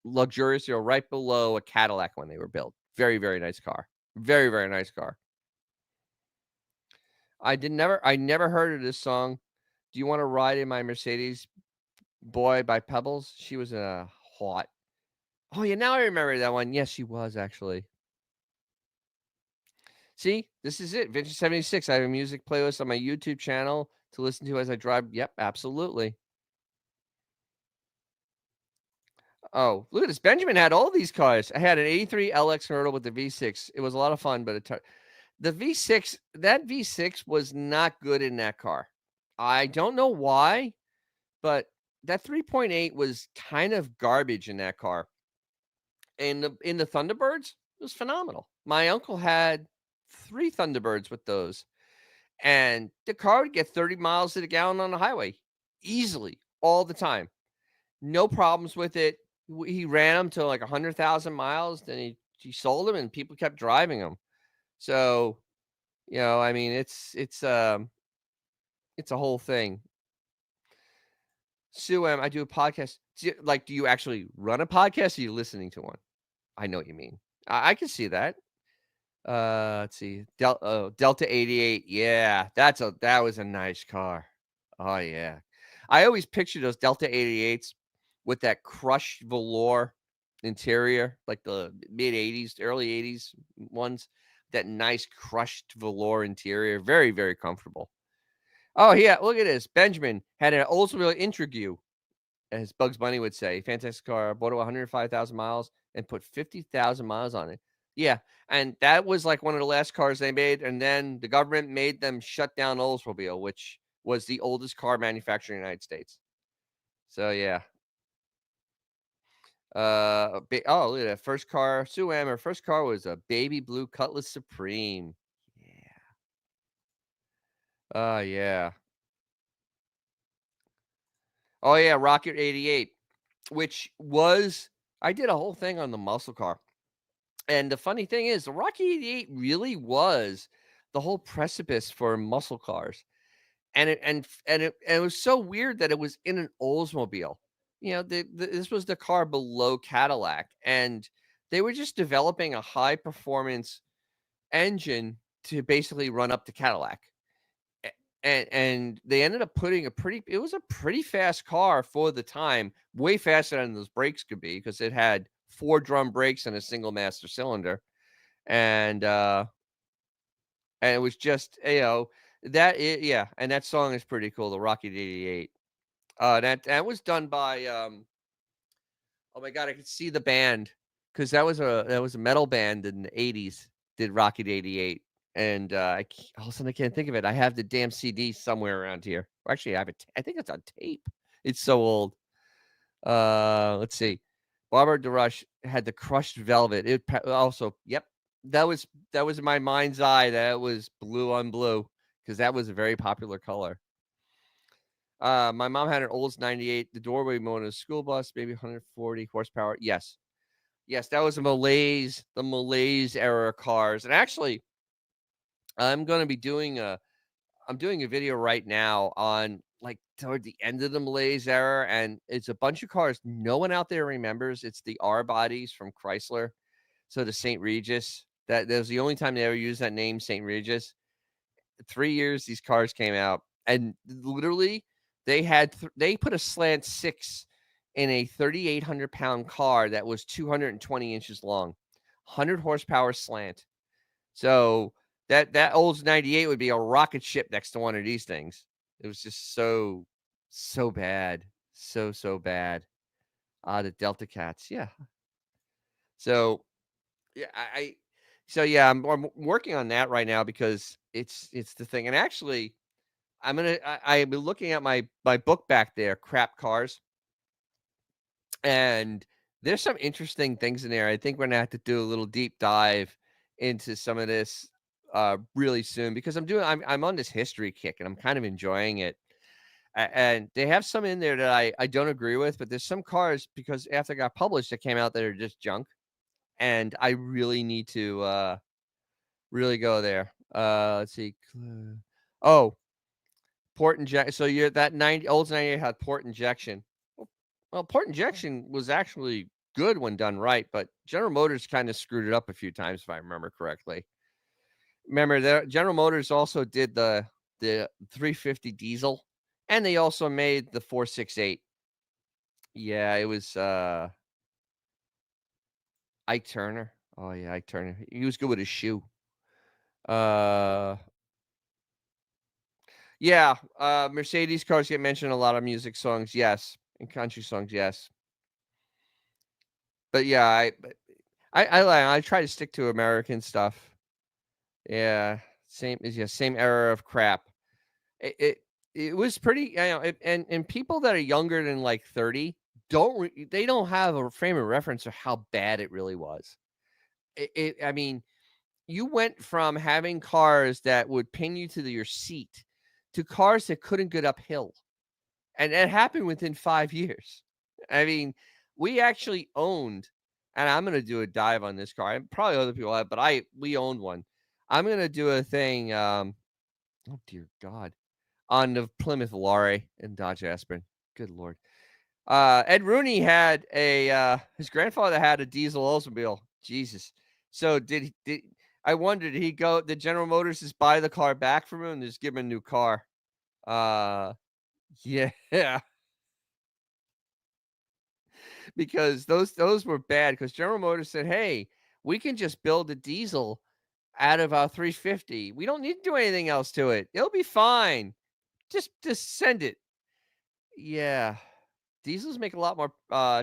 luxurious. They're right below a Cadillac when they were built. Very, very nice car. Very, very nice car. I never heard of this song. Do you want to ride in my Mercedes, Boy by Pebbles? She was a hot. Oh yeah, now I remember that one. Yes, she was actually. See, this is it. Vintage 76. I have a music playlist on my YouTube channel to listen to as I drive. Yep, absolutely. Oh, look at this. Benjamin had all these cars. I had an 83 LX convertible with the V6. It was a lot of fun, but the V6, that V6 was not good in that car. I don't know why, but that 3.8 was kind of garbage in that car. And in the Thunderbirds, it was phenomenal. My uncle had 3 Thunderbirds with those, and the car would get 30 miles to the gallon on the highway easily all the time. No problems with it. He ran them to like 100,000 miles. Then he sold them, and people kept driving them. So, I mean, it's a whole thing. Sue M, I do a podcast. Do you actually run a podcast, or are you listening to one? I know what you mean. I can see that. Let's see. Delta 88. Yeah, that was a nice car. Oh yeah. I always picture those Delta 88s with that crushed velour interior, like the mid 80s, early 80s ones. That nice crushed velour interior. Very, very comfortable. Oh yeah, look at this. Benjamin had an Oldsmobile Intrigue, as Bugs Bunny would say. Fantastic car. Bought it 105,000 miles and put 50,000 miles on it. Yeah, and that was like one of the last cars they made, and then the government made them shut down Oldsmobile, which was the oldest car manufacturer in the United States. So yeah. Oh, look at that first car. Sue Am, her first car was a baby blue Cutlass Supreme. Yeah. Oh yeah. Oh yeah, Rocket 88, which was I did a whole thing on the muscle car. And the funny thing is, the Rocky 88 really was the whole precipice for muscle cars. And it was so weird that it was in an Oldsmobile. This was the car below Cadillac, and they were just developing a high performance engine to basically run up to Cadillac. A- and they ended up putting it was a pretty fast car for the time, way faster than those brakes could be, because it had four drum brakes and a single master cylinder. And uh and it was just, yeah, and that song is pretty cool, the Rocket 88. That was done by, oh my god, I could see the band, because that was a metal band in the '80s, did Rocket 88. And all of a sudden I can't think of it. I have the damn CD somewhere around here. Or actually, I have it. I think it's on tape. It's so old. Let's see. Barbara DeRush had the crushed velvet. Also, yep, that was in my mind's eye. That was blue on blue, because that was a very popular color. My mom had an Olds 98. The doorway motor, school bus, maybe 140 horsepower. Yes, yes, that was the Malaise era cars. And actually, I'm going to be doing a I'm doing a video right now on, like, toward the end of the Malaise era, and it's a bunch of cars no one out there remembers. It's the R bodies from Chrysler. So the St. Regis, that was the only time they ever used that name, St. Regis. 3 years these cars came out, and literally they put a slant six in a 3,800 pound car that was 220 inches long, 100 horsepower slant. So that Olds 98 would be a rocket ship next to one of these things. It was just so bad. So bad. The Delta Cats. Yeah. So yeah, yeah, I'm working on that right now, because it's the thing. And actually, I've been looking at my book back there, Crap Cars, and there's some interesting things in there. I think we're gonna have to do a little deep dive into some of this really soon, because I'm on this history kick, and I'm kind of enjoying it. And they have some in there that I don't agree with, but there's some cars, because after it got published, that came out that are just junk, and I really need to really go there. Let's see. Oh, port injection. So you're that 90 Olds 98 had port injection. Well, port injection was actually good when done right, but General Motors kind of screwed it up a few times, if I remember correctly. Remember, General Motors also did the 350 diesel, and they also made the 468. Yeah, it was Ike Turner. Oh yeah, Ike Turner. He was good with his shoe. Uh yeah, Mercedes cars get mentioned in a lot of music songs, yes, and country songs, yes. But yeah, I try to stick to American stuff. Yeah, same era of crap. It it, it was pretty, and people that are younger than like 30 they don't have a frame of reference of how bad it really was. I mean, you went from having cars that would pin you to your seat to cars that couldn't get uphill. And that happened within 5 years. I mean, we actually owned, and I'm gonna do a dive on this car, and probably other people have, but we owned one. I'm gonna do a thing, oh dear God, on the Plymouth Laurel and Dodge Aspen. Good lord. Ed Rooney had his grandfather had a diesel Oldsmobile. Jesus. So I wonder, did General Motors just buy the car back from him and just give him a new car? Uh, yeah, because those were bad because General Motors said, "Hey, we can just build a diesel out of our 350. We don't need to do anything else to it. It'll be fine. Just send it." Yeah. Diesels make a lot more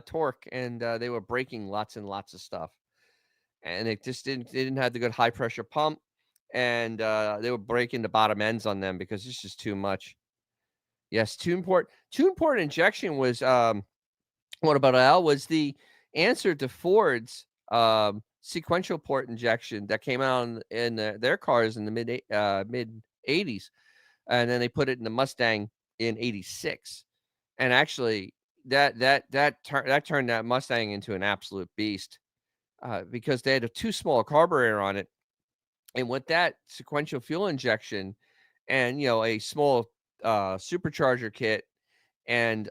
torque, and they were breaking lots and lots of stuff. And it just didn't have the good high pressure pump, and they were breaking the bottom ends on them because it's just too much. Yes, tune port injection was what about Al was the answer to Ford's sequential port injection that came out in their cars in the mid 80s, and then they put it in the Mustang in 86. And actually that turned that Mustang into an absolute beast, because they had a too small carburetor on it, and with that sequential fuel injection and, a small, supercharger kit and,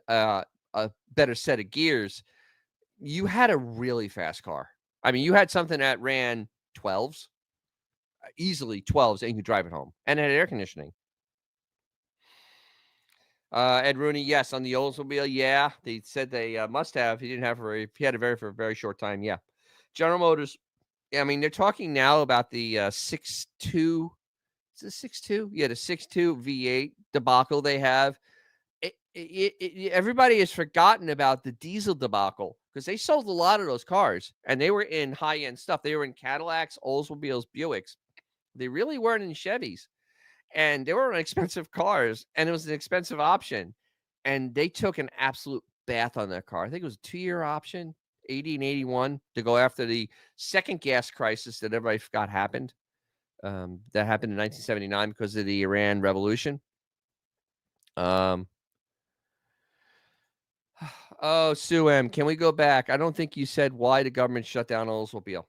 a better set of gears, you had a really fast car. I mean, you had something that ran 12s, easily 12s, and you could drive it home, and it had air conditioning. Ed Rooney, yes, on the Oldsmobile, yeah, they said they, must have. He didn't have he had it for a very short time, yeah. General Motors, I mean, they're talking now about the, 6.2, is it 6.2? Yeah, the 6.2 V8 debacle they have. Everybody has forgotten about the diesel debacle because they sold a lot of those cars, and they were in high-end stuff. They were in Cadillacs, Oldsmobiles, Buicks. They really weren't in Chevys. And they were expensive cars, and it was an expensive option, and they took an absolute bath on that car. I think it was a 2-year option, 80 and 81, to go after the second gas crisis that everybody forgot happened. That happened in 1979 because of the Iran Revolution. Um, oh, Sue M, can we go back? I don't think you said why the government shut down Oldsmobile.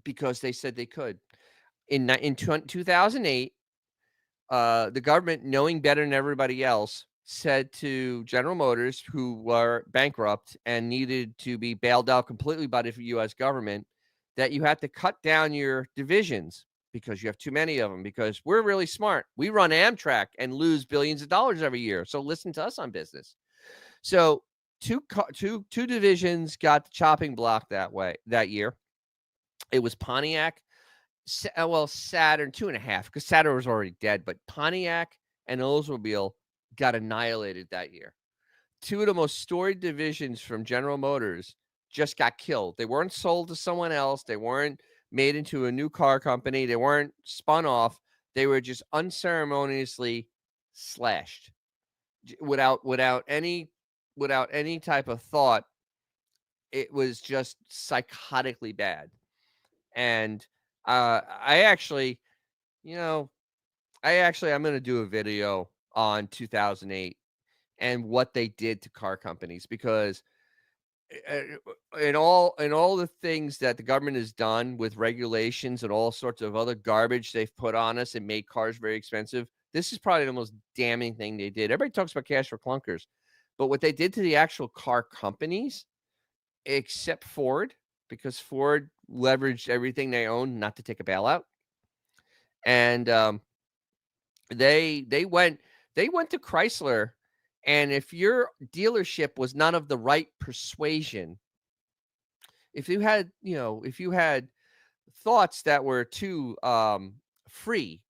Because they said they could. In 2008, the government, knowing better than everybody else, said to General Motors, who were bankrupt and needed to be bailed out completely by the U.S. government, that you had to cut down your divisions because you have too many of them. Because we're really smart. We run Amtrak and lose billions of dollars every year. So listen to us on business. So two divisions got the chopping block that year. It was Pontiac, Saturn 2.5, because Saturn was already dead, but Pontiac and Oldsmobile got annihilated that year. Two of the most storied divisions from General Motors just got killed. They weren't sold to someone else. They weren't made into a new car company. They weren't spun off. They were just unceremoniously slashed without any type of thought. It was just psychotically bad. And I actually, you know, I'm going to do a video on 2008 and what they did to car companies, because in all the things that the government has done with regulations and all sorts of other garbage they've put on us and made cars very expensive, this is probably the most damning thing they did. Everybody talks about cash for clunkers, but what they did to the actual car companies, except Ford, because Ford leveraged everything they owned not to take a bailout, and they went to Chrysler, and if your dealership was not of the right persuasion, if you had thoughts that were too free,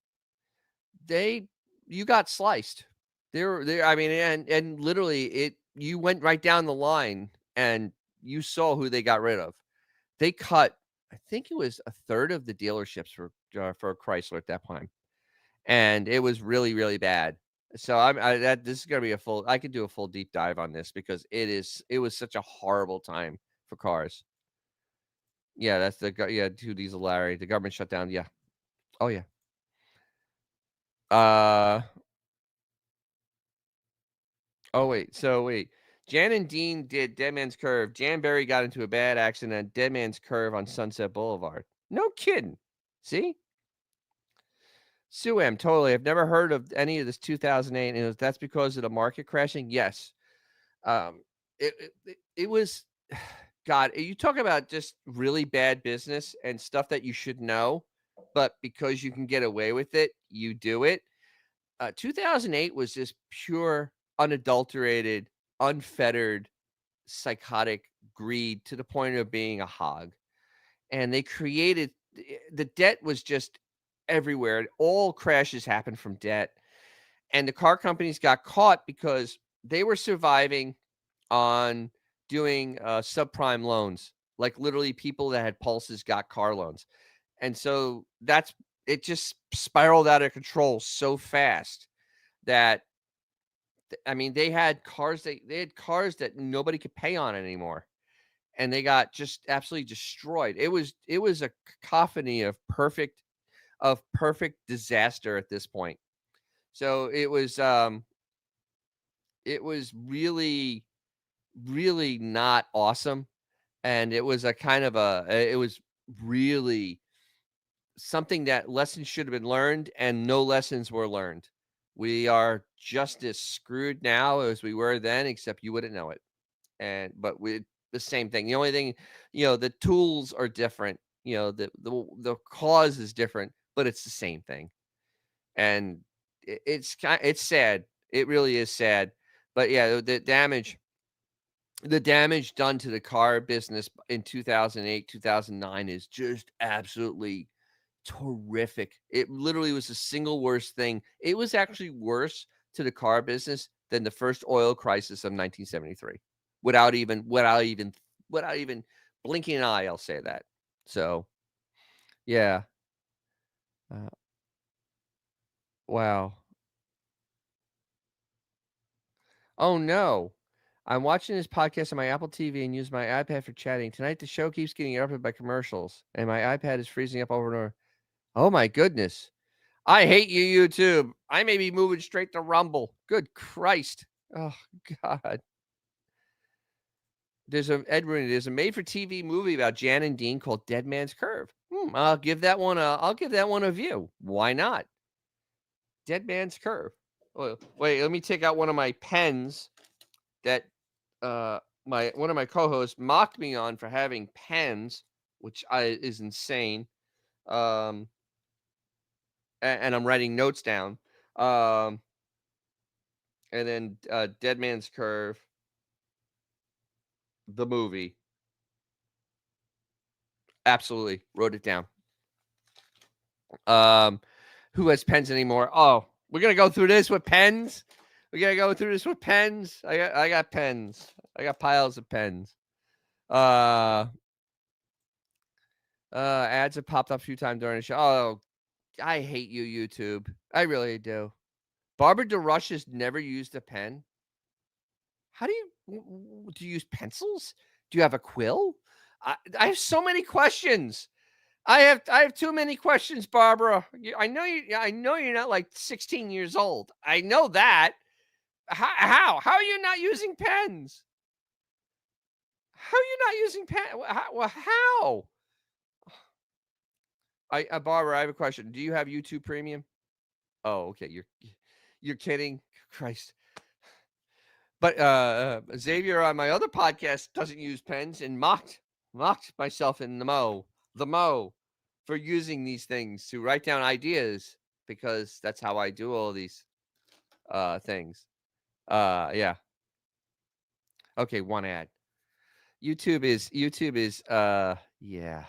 they you got sliced. There I mean, and literally you went right down the line and you saw who they got rid of. They cut, I think it was a third of the dealerships for Chrysler at that time, and it was really, really bad. So this is gonna be I could do a full deep dive on this because it was such a horrible time for cars. Yeah, that's yeah, 2 Diesel Larry. The government shut down. Yeah. Oh yeah. Uh oh wait. So wait. Jan and Dean did Dead Man's Curve. Jan Berry got into a bad accident at Dead Man's Curve on Sunset Boulevard. No kidding. See? Sue-M, totally. I've never heard of any of this 2008, and that's because of the market crashing? Yes. Um, it was God, you talk about just really bad business and stuff that you should know, but because you can get away with it, you do it. 2008 was just pure, unadulterated, unfettered, psychotic greed to the point of being a hog. And they created the debt was just everywhere. All crashes happened from debt. And the car companies got caught because they were surviving on doing subprime loans. Like literally people that had pulses got car loans. And so that's it just spiraled out of control so fast that I mean they had cars that nobody could pay on anymore, and they got just absolutely destroyed. It was a cacophony of perfect disaster at this point. So it was really really not awesome, and it was a kind of it was really something that lessons should have been learned, and no lessons were learned. We are just as screwed now as we were then, except you wouldn't know it. And but with the same thing. The only thing, the tools are different. The cause is different, but it's the same thing. And it's sad. It really is sad. But yeah, the damage done to the car business in 2008, 2009 is just absolutely terrific. It literally was the single worst thing. It was actually worse to the car business than the first oil crisis of 1973. Without even blinking an eye, I'll say that. So, yeah. Uh, wow. Oh no. I'm watching this podcast on my Apple TV and use my iPad for chatting. Tonight the show keeps getting interrupted by commercials and my iPad is freezing up over and over. Oh my goodness. I hate you, YouTube. I may be moving straight to Rumble. Good Christ. Oh God. There's a made-for-TV movie about Jan and Dean called Dead Man's Curve. I'll give that one a view. Why not? Dead Man's Curve. Oh, wait, let me take out one of my pens that my one of my co-hosts mocked me on for having pens, which is insane. Um, and I'm writing notes down. Um, and then Dead Man's Curve, the movie. Absolutely wrote it down. Who has pens anymore? Oh, we're gonna go through this with pens. We gotta go through this with pens. I got pens. I got piles of pens. Uh, ads have popped up a few times during the show. Oh, I hate you, YouTube. I really do. Barbara DeRush has never used a pen. How do you use pencils? Do you have a quill? I have so many questions. I have too many questions, Barbara. I know you're not like 16 years old. I know that. How are you not using pens? How are you not using pen? How? Barbara, I have a question. Do you have YouTube Premium? Oh, okay. You're kidding, Christ. But Xavier on my other podcast doesn't use pens and mocked myself in the mo for using these things to write down ideas because that's how I do all these things. Yeah. Okay, one ad. YouTube is yeah.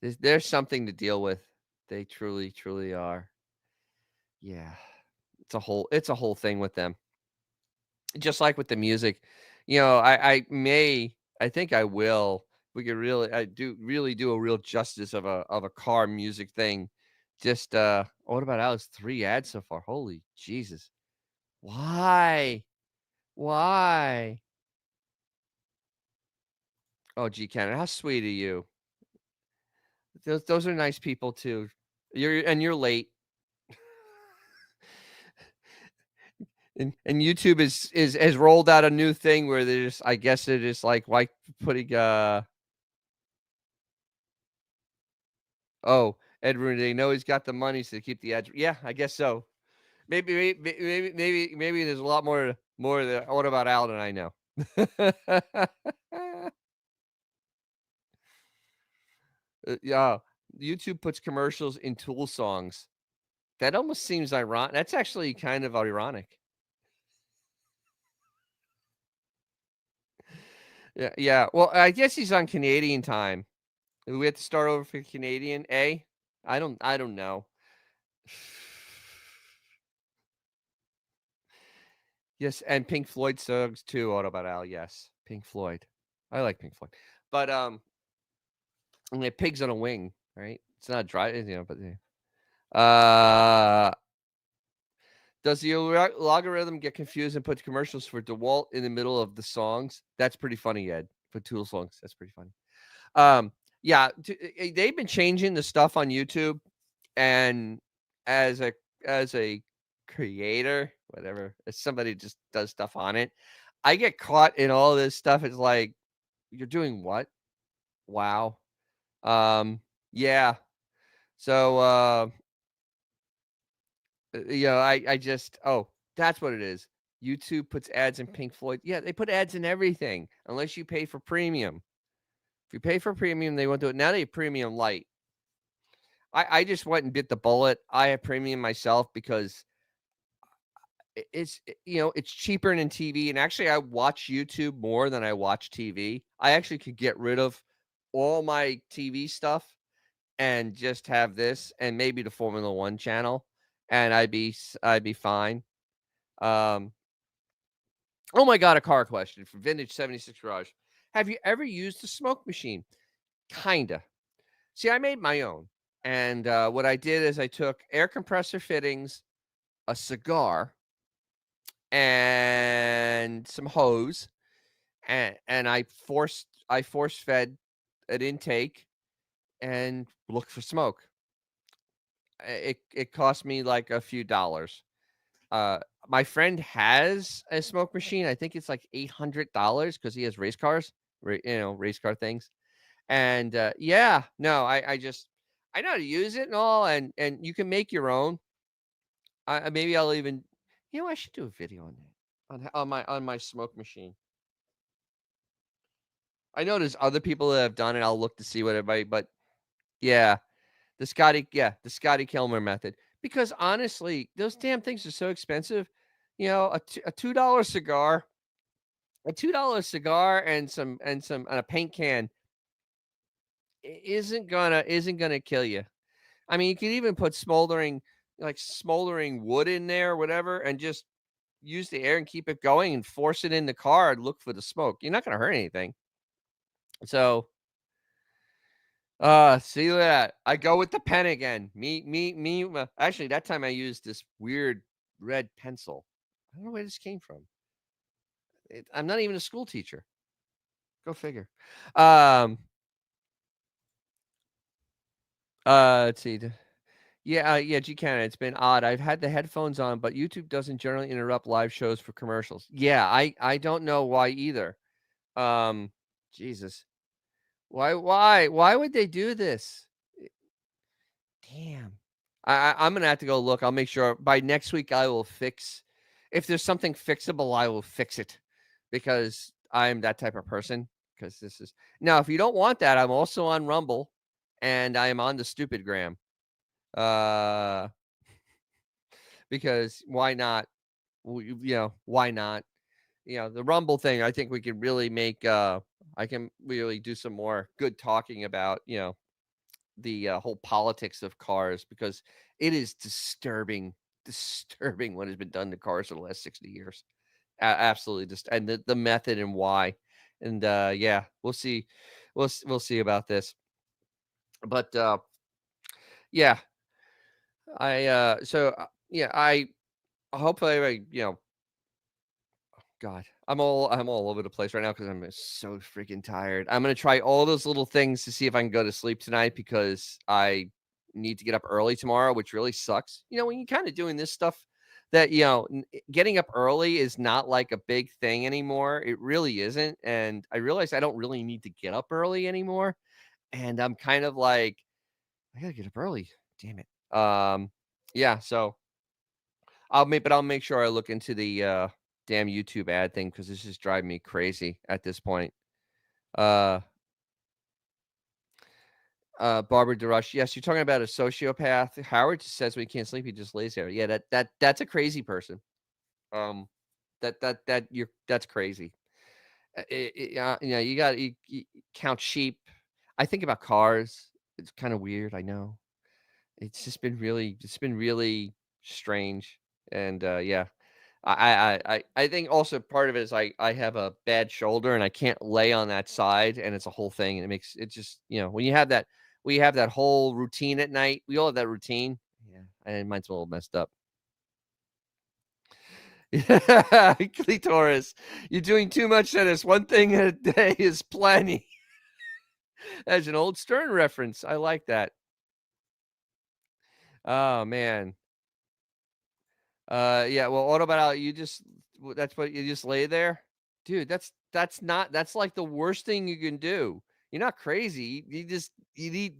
There's something to deal with. They truly, truly are. Yeah. It's a whole thing with them. Just like with the music. I think I will. We could really I do really do a real justice of a car music thing. Just what about Alex? 3 ads so far. Holy Jesus. Why? Why? Oh, gee, Canada, how sweet of you. Those are nice people too. You're late. And YouTube is has rolled out a new thing where they're just I guess they're just like putting oh, Edward, they know he's got the money, so they keep the ads. Yeah, I guess so. Maybe there's a lot more that what about Al than I know. Yeah, YouTube puts commercials in Tool songs. That almost seems ironic. That's actually kind of ironic. Yeah, yeah. Well, I guess he's on Canadian time. Do we have to start over for Canadian, eh? I don't know. Yes, and Pink Floyd songs too, What About Al? Yes, Pink Floyd. I like Pink Floyd. But, and the Pigs on a Wing, right? It's not dry, but yeah. Uh, does the logarithm get confused and put commercials for DeWalt in the middle of the songs? That's pretty funny, Ed, for Tool songs. That's pretty funny. Um, yeah, they've been changing the stuff on YouTube, and as a creator, whatever, as somebody just does stuff on it, I get caught in all this stuff. It's like, you're doing what? Wow. Yeah. So, I just that's what it is. YouTube puts ads in Pink Floyd. Yeah, they put ads in everything unless you pay for premium. If you pay for premium, they won't do it. Now they have premium light. I just went and bit the bullet. I have premium myself because it's cheaper than TV. And actually, I watch YouTube more than I watch TV. I actually could get rid of all my TV stuff and just have this and maybe the Formula One channel, and I'd be fine. Um, oh my god, a car question from Vintage 76 Garage. Have you ever used a smoke machine? Kinda. See, I made my own, and what I did is I took air compressor fittings, a cigar, and some hose, and I force fed an intake and looked for smoke. It cost me like a few dollars. Uh, my friend has a smoke machine. I think it's like $800 because he has race cars, race car things. And yeah, no, I know how to use it and all, and you can make your own. Maybe I'll even, I should do a video on that on my smoke machine. I know there's other people that have done it. I'll look to see what everybody, but yeah, the Scotty Kilmer method. Because honestly, those damn things are so expensive. A $2 cigar and a paint can isn't gonna kill you. I mean, you could even put smoldering wood in there or whatever, and just use the air and keep it going and force it in the car and look for the smoke. You're not gonna hurt anything. So, see that. I go with the pen again. Me. Actually, that time I used this weird red pencil. I don't know where this came from. I'm not even a school teacher. Go figure. Um, let's see. Yeah, yeah, Canada. It's been odd. I've had the headphones on, but YouTube doesn't generally interrupt live shows for commercials. Yeah, I don't know why either. Um, Jesus. Why would they do this? Damn. I'm gonna have to go look. I'll make sure by next week I will fix. If there's something fixable, I will fix it because I'm that type of person. Because this is now, if you don't want that, I'm also on Rumble and I am on the Stupid Gram. Uh, because why not? Why not? The Rumble thing. I think we can really make. I can really do some more good talking about. The whole politics of cars because it is disturbing what has been done to cars for the last 60 years. Absolutely just and the method and why. And yeah, we'll see. We'll see about this. But yeah, I hopefully God, I'm all over the place right now because I'm so freaking tired. I'm gonna try all those little things to see if I can go to sleep tonight because I need to get up early tomorrow, which really sucks. When you're kind of doing this stuff that getting up early is not like a big thing anymore. It really isn't, and I realize I don't really need to get up early anymore. And I'm kind of like, I gotta get up early. Damn it. Yeah. So I'll make sure I look into the damn YouTube ad thing because this is driving me crazy at this point. Uh, Barbara DeRush. Yes, you're talking about a sociopath. Howard just says when he can't sleep, he just lays there. Yeah, that's a crazy person. Um, that's crazy. You know, you count sheep. I think about cars. It's kind of weird. I know. It's been really strange. And yeah, I think also part of it is I have a bad shoulder and I can't lay on that side, and it's a whole thing, and it makes it just when you have that whole routine at night. We all have that routine. Yeah, and mine's a little messed up. Yeah, clitoris. You're doing too much, Dennis. One thing a day is plenty. That's an old Stern reference. I like that. Oh man. Yeah. Well, what about you? That's what you just lay there, dude. That's like the worst thing you can do. You're not crazy. You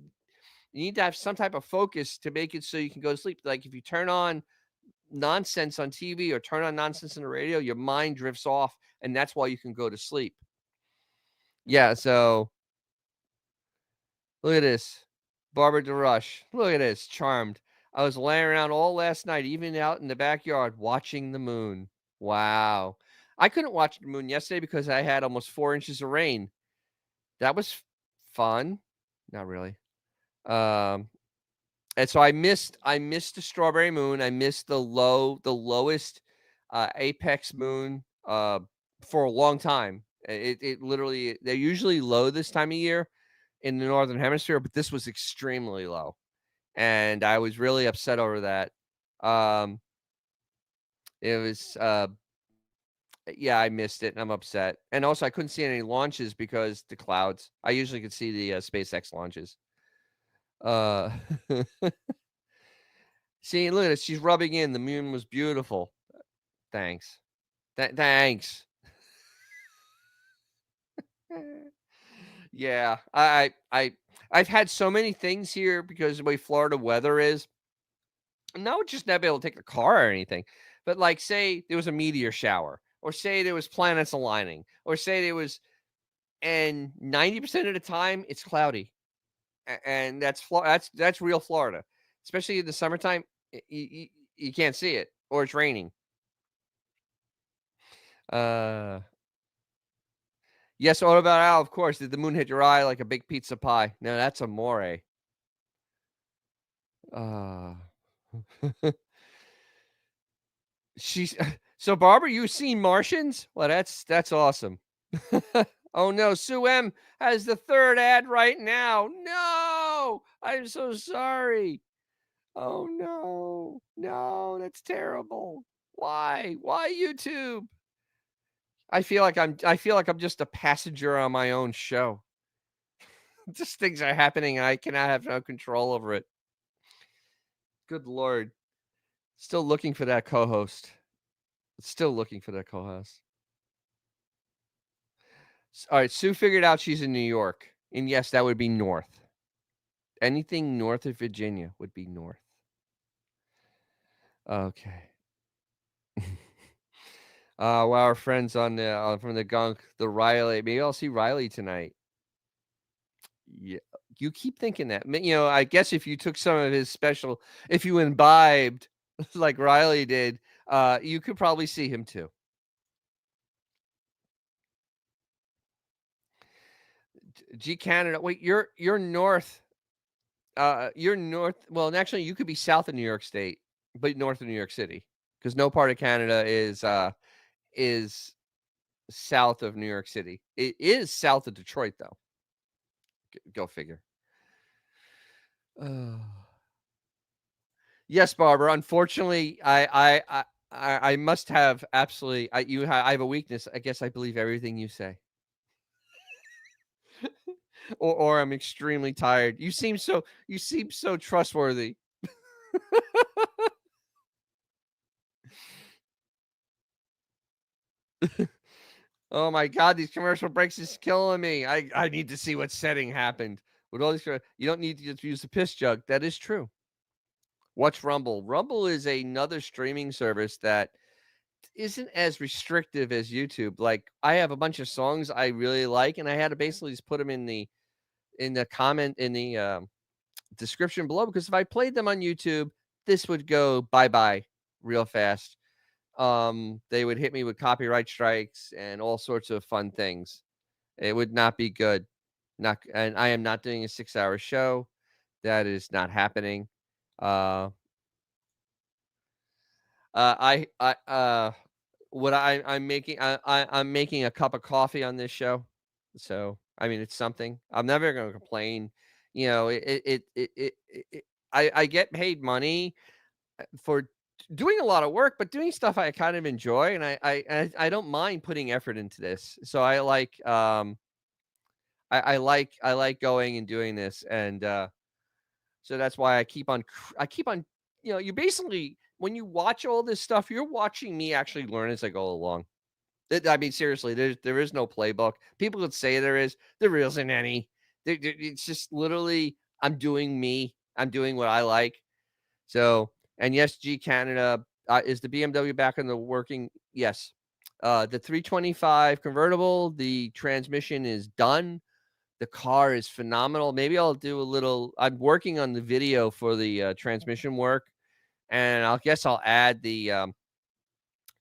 need to have some type of focus to make it so you can go to sleep. Like if you turn on nonsense on TV or turn on nonsense on the radio, your mind drifts off, and that's why you can go to sleep. Yeah. So look at this. Barbara DeRush. Look at this. Charmed. I was laying around all last night, even out in the backyard, watching the moon. Wow. I couldn't watch the moon yesterday because I had almost 4 inches of rain. That was fun. Not really. Um, and so I missed the strawberry moon. I missed the lowest apex moon for a long time. It literally they're usually low this time of year in the northern hemisphere, but this was extremely low, and I was really upset over that. Um, it was yeah, I missed it, and I'm upset. And also, I couldn't see any launches because the clouds. I usually could see the SpaceX launches. Uh, see, look at it. She's rubbing in. The moon was beautiful. Thanks. Thanks. Yeah, I've had so many things here because the way Florida weather is. No, just not be able to take a car or anything. But like, say there was a meteor shower, or say there was planets aligning, or say there was, and 90% of the time it's cloudy, and that's real Florida, especially in the summertime. You can't see it, or it's raining. Uh, yes. What about Al? Of course. Did the moon hit your eye like a big pizza pie? No, that's amore. Uh, she's so Barbara. You seen Martians? Well, that's awesome. Oh no, Sue M has the third ad right now. No, I'm so sorry. Oh no, no, that's terrible. Why? Why YouTube? I feel like I'm just a passenger on my own show. Just things are happening and I cannot have no control over it. Good lord. Still looking for that co-host. Still looking for that co-host. All right, Sue figured out she's in New York. And yes, that would be north. Anything north of Virginia would be north. Okay. Well, our friends on the from the gunk, the Riley. Maybe I'll see Riley tonight. Yeah, you keep thinking that. I guess if you took some of his special, if you imbibed like Riley did, you could probably see him too. G Canada. Wait, you're north. You're north. Well, and actually, you could be south of New York State, but north of New York City, because no part of Canada is south of New York City. It is south of Detroit, though. Go figure. Uh, yes, Barbara. Unfortunately, I must have absolutely. I have a weakness. I guess I believe everything you say, or I'm extremely tired. You seem so trustworthy. Oh my god, these commercial breaks is killing me. I need to see what setting happened. With all these, you don't need to just use the piss jug. That is true. Watch Rumble. Rumble is another streaming service that isn't as restrictive as YouTube. Like I have a bunch of songs I really like, and I had to basically just put them in the comment in the description below, because if I played them on YouTube, this would go bye bye real fast. They would hit me with copyright strikes and all sorts of fun things. It would not be good. And I am not doing a 6-hour show. That is not happening. I what I'm making I'm making a cup of coffee on this show. So I mean, it's something. I'm never going to complain. You know, I get paid money for doing a lot of work, but doing stuff I kind of enjoy, and I don't mind putting effort into this. So I like I like going and doing this, and so that's why I keep on, you know, you basically, when you watch all this stuff, you're watching me actually learn as I go along. I mean, seriously, there is no playbook. People would say there isn't any. It's just literally I'm doing me. I'm doing what I like. So, and yes, G Canada, is the BMW back in the working? Yes. The 325 convertible, the transmission is done. The car is phenomenal. Maybe I'll do a little. I'm working on the video for the transmission work, and I'll add the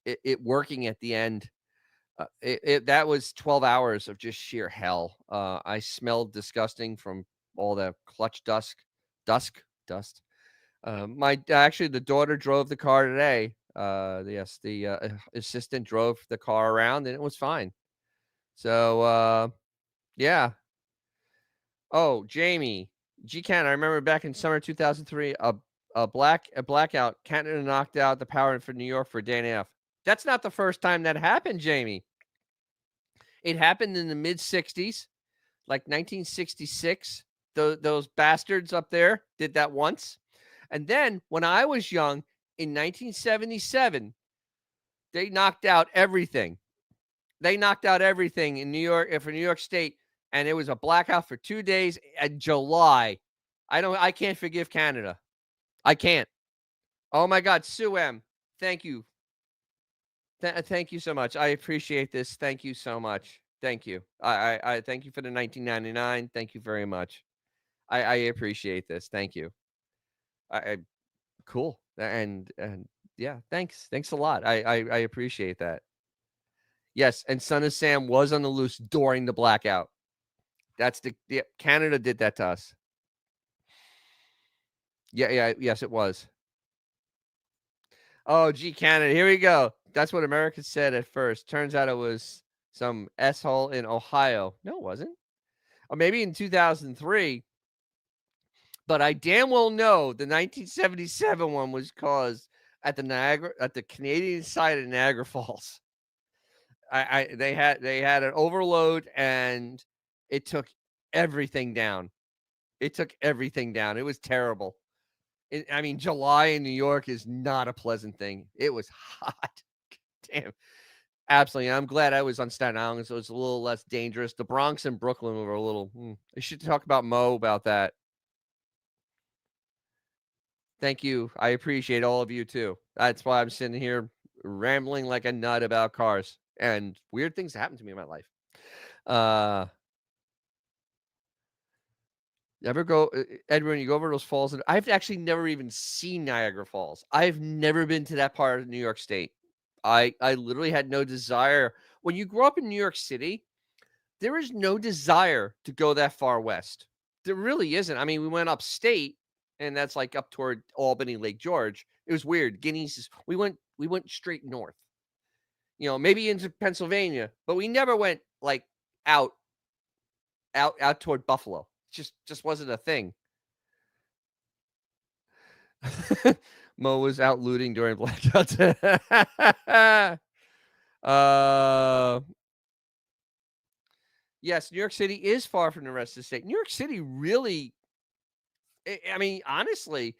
it working at the end. That was 12 hours of just sheer hell. I smelled disgusting from all the clutch dust. My actually the daughter drove the car today. Yes, the assistant drove the car around, and it was fine. So yeah. Oh, Jamie, GCAN. I remember back in summer 2003, a blackout. Canada knocked out the power for New York for a day and a half. That's not the first time that happened, Jamie. It happened in the mid 60s, like 1966. Those bastards up there did that once. And then when I was young in 1977, they knocked out everything. They knocked out everything in New York, for New York State, and it was a blackout for 2 days in July. I can't forgive Canada. I can't. Oh my God, Sue M. Thank you. Thank you so much. I appreciate this. Thank you so much. Thank you. I thank you for the 1999. Thank you very much. I appreciate this. Thank you. I cool. And yeah, thanks. Thanks a lot. I appreciate that. Yes, and Son of Sam was on the loose during the blackout. That's Canada did that to us. Yeah, yes, it was. Oh, gee, Canada, here we go. That's what America said at first. Turns out it was some S-hole in Ohio. No, it wasn't. Or maybe in 2003. But I damn well know the 1977 one was caused at the Canadian side of Niagara Falls. They had an overload, and it took everything down. It took everything down. It was terrible. I mean, July in New York is not a pleasant thing. It was hot. Damn. Absolutely. I'm glad I was on Staten Island, so it's a little less dangerous. The Bronx and Brooklyn were a little. I should talk about Mo about that. Thank you. I appreciate all of you too. That's why I'm sitting here rambling like a nut about cars and weird things that happen to me in my life. Ever go, Edwin? You go over those falls, and I've actually never even seen Niagara Falls. I've never been to that part of New York State. I literally had no desire. When you grow up in New York City, there is no desire to go that far west. There really isn't. I mean, we went upstate, and that's like up toward Albany, Lake George. It was weird. Guineas. We went straight north. You know, maybe into Pennsylvania, but we never went like out toward Buffalo. Just wasn't a thing. Mo was out looting during blackout. Yes, New York City is far from the rest of the state. New York City really, I mean, honestly,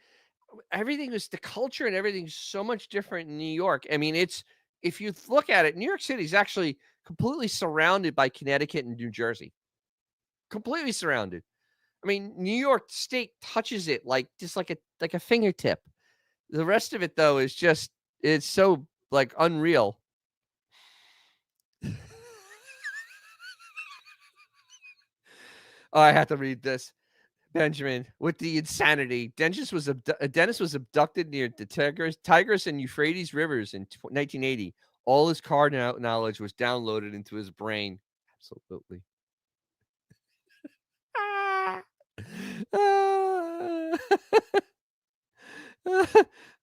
everything is the culture and everything's so much different in New York. I mean, if you look at it, New York City is actually completely surrounded by Connecticut and New Jersey. Completely surrounded. I mean, New York State touches it like just like a fingertip. The rest of it though is just it's so like unreal. Oh, I have to read this. Benjamin, with the insanity, Dennis was abducted near the Tigris and Euphrates rivers in 1980. All his car knowledge was downloaded into his brain. Absolutely. Ah. Ah.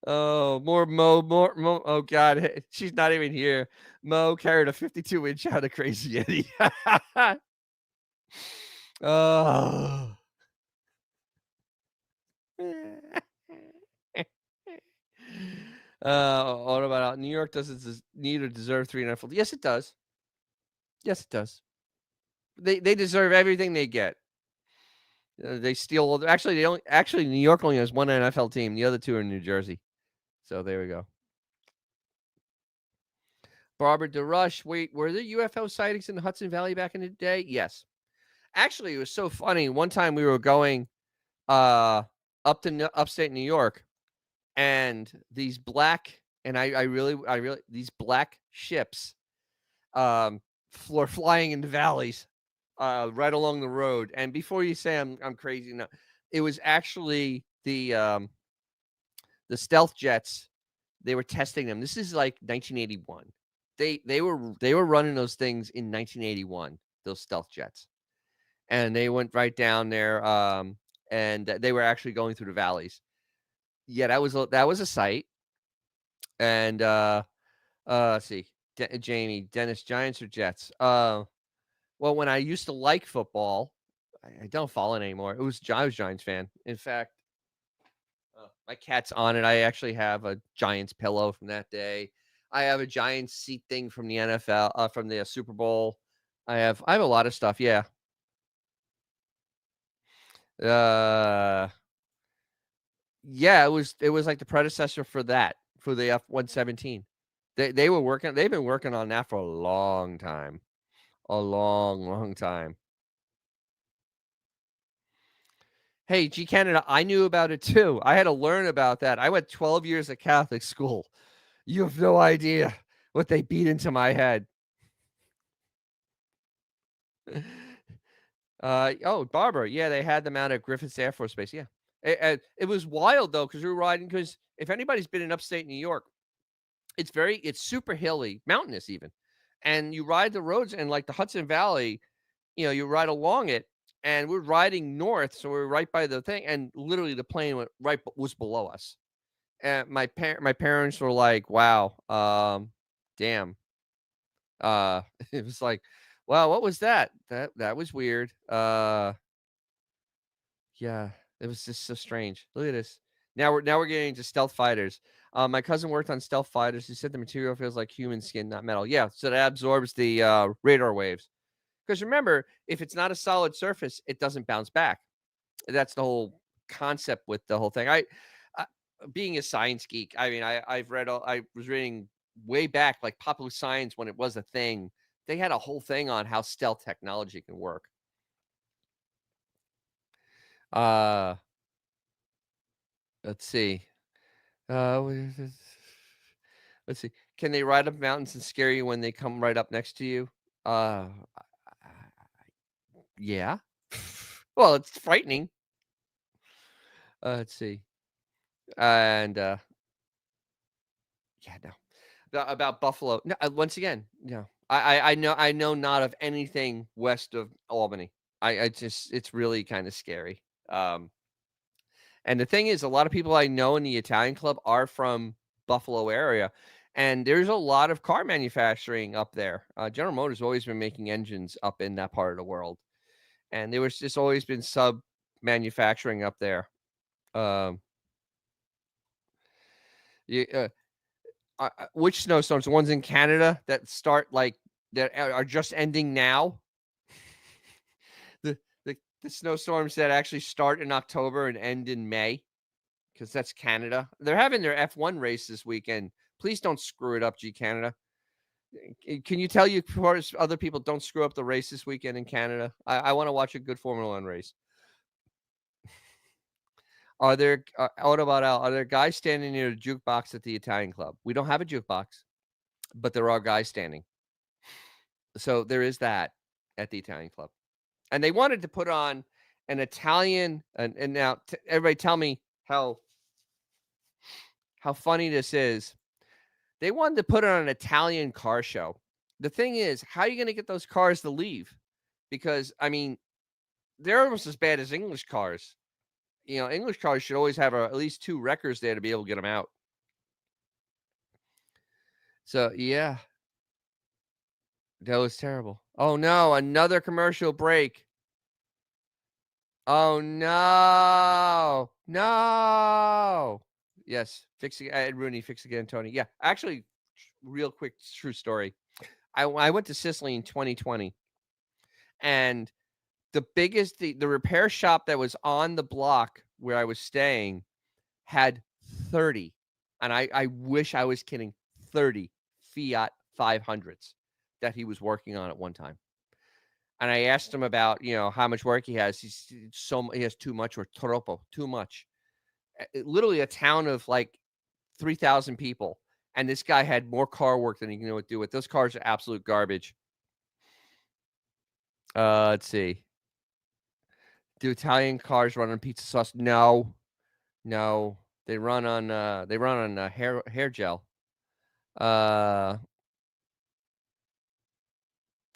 Oh, more. Oh God, she's not even here. Mo carried a 52-inch out of Crazy Eddie. Oh. What about New York doesn't need or deserve 3.5? Yes, it does. Yes, it does. They deserve everything they get. They steal. Actually, New York only has one NFL team. The other two are in New Jersey. So there we go. Barbara DeRush. Wait, were there UFO sightings in the Hudson Valley back in the day? Yes. Actually, it was so funny. One time we were going up to upstate New York, and these black and I really these black ships were flying in the valleys right along the road. And before you say I'm crazy, no, it was actually the stealth jets. They were testing them. This is like 1981. They were running those things in 1981. Those stealth jets, and they went right down there. And they were actually going through the valleys. Yeah, that was a sight. And let's see, Jamie, Dennis, Giants or Jets? Well, when I used to like football, I don't follow it anymore. I was Giants fan. In fact, my cat's on it. I actually have a Giants pillow from that day. I have a Giants seat thing from the NFL, from the Super Bowl. I have a lot of stuff. Yeah. Uh, yeah. It was like the predecessor for that for the F-117. They were working. They've been working on that for a long time. A long time. Hey, G Canada, I knew about it too. I had to learn about that. I went 12 years at Catholic school. You have no idea what they beat into my head. Oh, Barbara. Yeah, they had them out at Griffiths Air Force Base. Yeah. It was wild though, because we were riding. Because if anybody's been in upstate New York, it's super hilly, mountainous even, and you ride the roads and like the Hudson Valley. You ride along it, and we're riding north, so we're right by the thing, and literally the plane was below us. And my parents were like, "Wow, damn." It was like, "Wow, what was that? That was weird." Yeah, it was just so strange. Look at this. Now we're getting into stealth fighters. My cousin worked on stealth fighters. He said the material feels like human skin, not metal. Yeah, so that absorbs the radar waves. Because remember, if it's not a solid surface, it doesn't bounce back. That's the whole concept with the whole thing. I being a science geek, I mean, I was reading way back, like Popular Science when it was a thing. They had a whole thing on how stealth technology can work. Uh, let's see. What is this? Let's see. Can they ride up mountains and scare you when they come right up next to you? Uh, yeah. Well, it's frightening. Let's see. And yeah, no. About Buffalo. No, once again, no. I know not of anything west of Albany. I just it's really kind of scary. And the thing is, a lot of people I know in the Italian club are from Buffalo area, and there's a lot of car manufacturing up there. General Motors always been making engines up in that part of the world, and there was just always been sub manufacturing up there. Um, you, which snowstorms? The ones in Canada that start like that are just ending now. The snowstorms that actually start in October and end in May, because that's Canada. They're having their F1 race this weekend. Please don't screw it up, G Canada. Can you tell other people don't screw up the race this weekend in Canada? I want to watch a good Formula One race. What about Al? Are there guys standing near a jukebox at the Italian club? We don't have a jukebox, but there are guys standing. So there is that at the Italian club. And they wanted to put on an Italian and now everybody tell me how funny this is. They wanted to put on an Italian car show. The thing is, how are you going to get those cars to leave? Because I mean, they're almost as bad as English cars. English cars should always have at least 2 wreckers there to be able to get them out. So, yeah, that was terrible. Oh, no, another commercial break. Oh, no. No. Yes, fixing Ed Rooney, fix again, Tony. Yeah, actually, real quick, true story. I went to Sicily in 2020, and the repair shop that was on the block where I was staying had 30, and I wish I was kidding, 30 Fiat 500s that he was working on at one time. And I asked him about, how much work he has. He has too much, or troppo, too much. Literally a town of like 3,000 people, and this guy had more car work than he knew what to do with. Those cars are absolute garbage. Let's see. Do Italian cars run on pizza sauce? No, no. They run on hair gel. Oh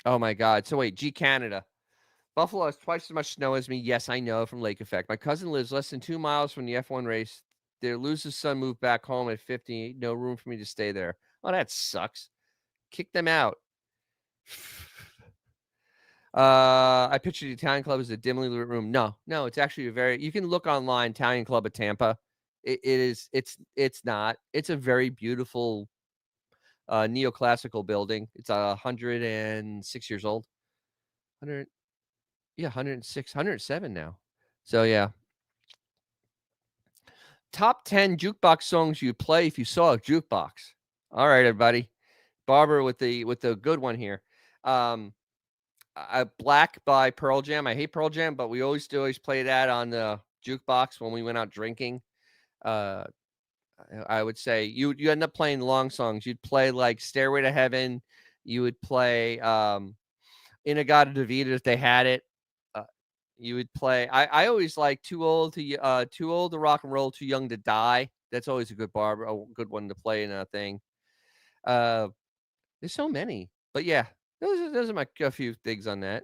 my God. So wait, G Canada. Buffalo has twice as much snow as me. Yes, I know from lake effect. My cousin lives less than 2 miles from the F1 race. Their loser's son moved back home at 50. No room for me to stay there. Oh, that sucks. Kick them out. I picture the Italian club as a dimly lit room. No, it's actually you can look online, Italian Club of Tampa. It's not. It's a very beautiful neoclassical building. It's 106 years old. 100, yeah, 106, 107 now. So yeah. Top 10 jukebox songs you'd play if you saw a jukebox. All right, everybody. Barbara with the good one here. Black by Pearl Jam. I hate Pearl Jam, but we always play that on the jukebox when we went out drinking. I would say you end up playing long songs. You'd play like Stairway to Heaven. You would play Inagata Davida if they had it. You would play. I always like Too Old to Rock and Roll, Too Young to Die. That's always a good good one to play in a thing. There's so many, but yeah, those are a few things on that.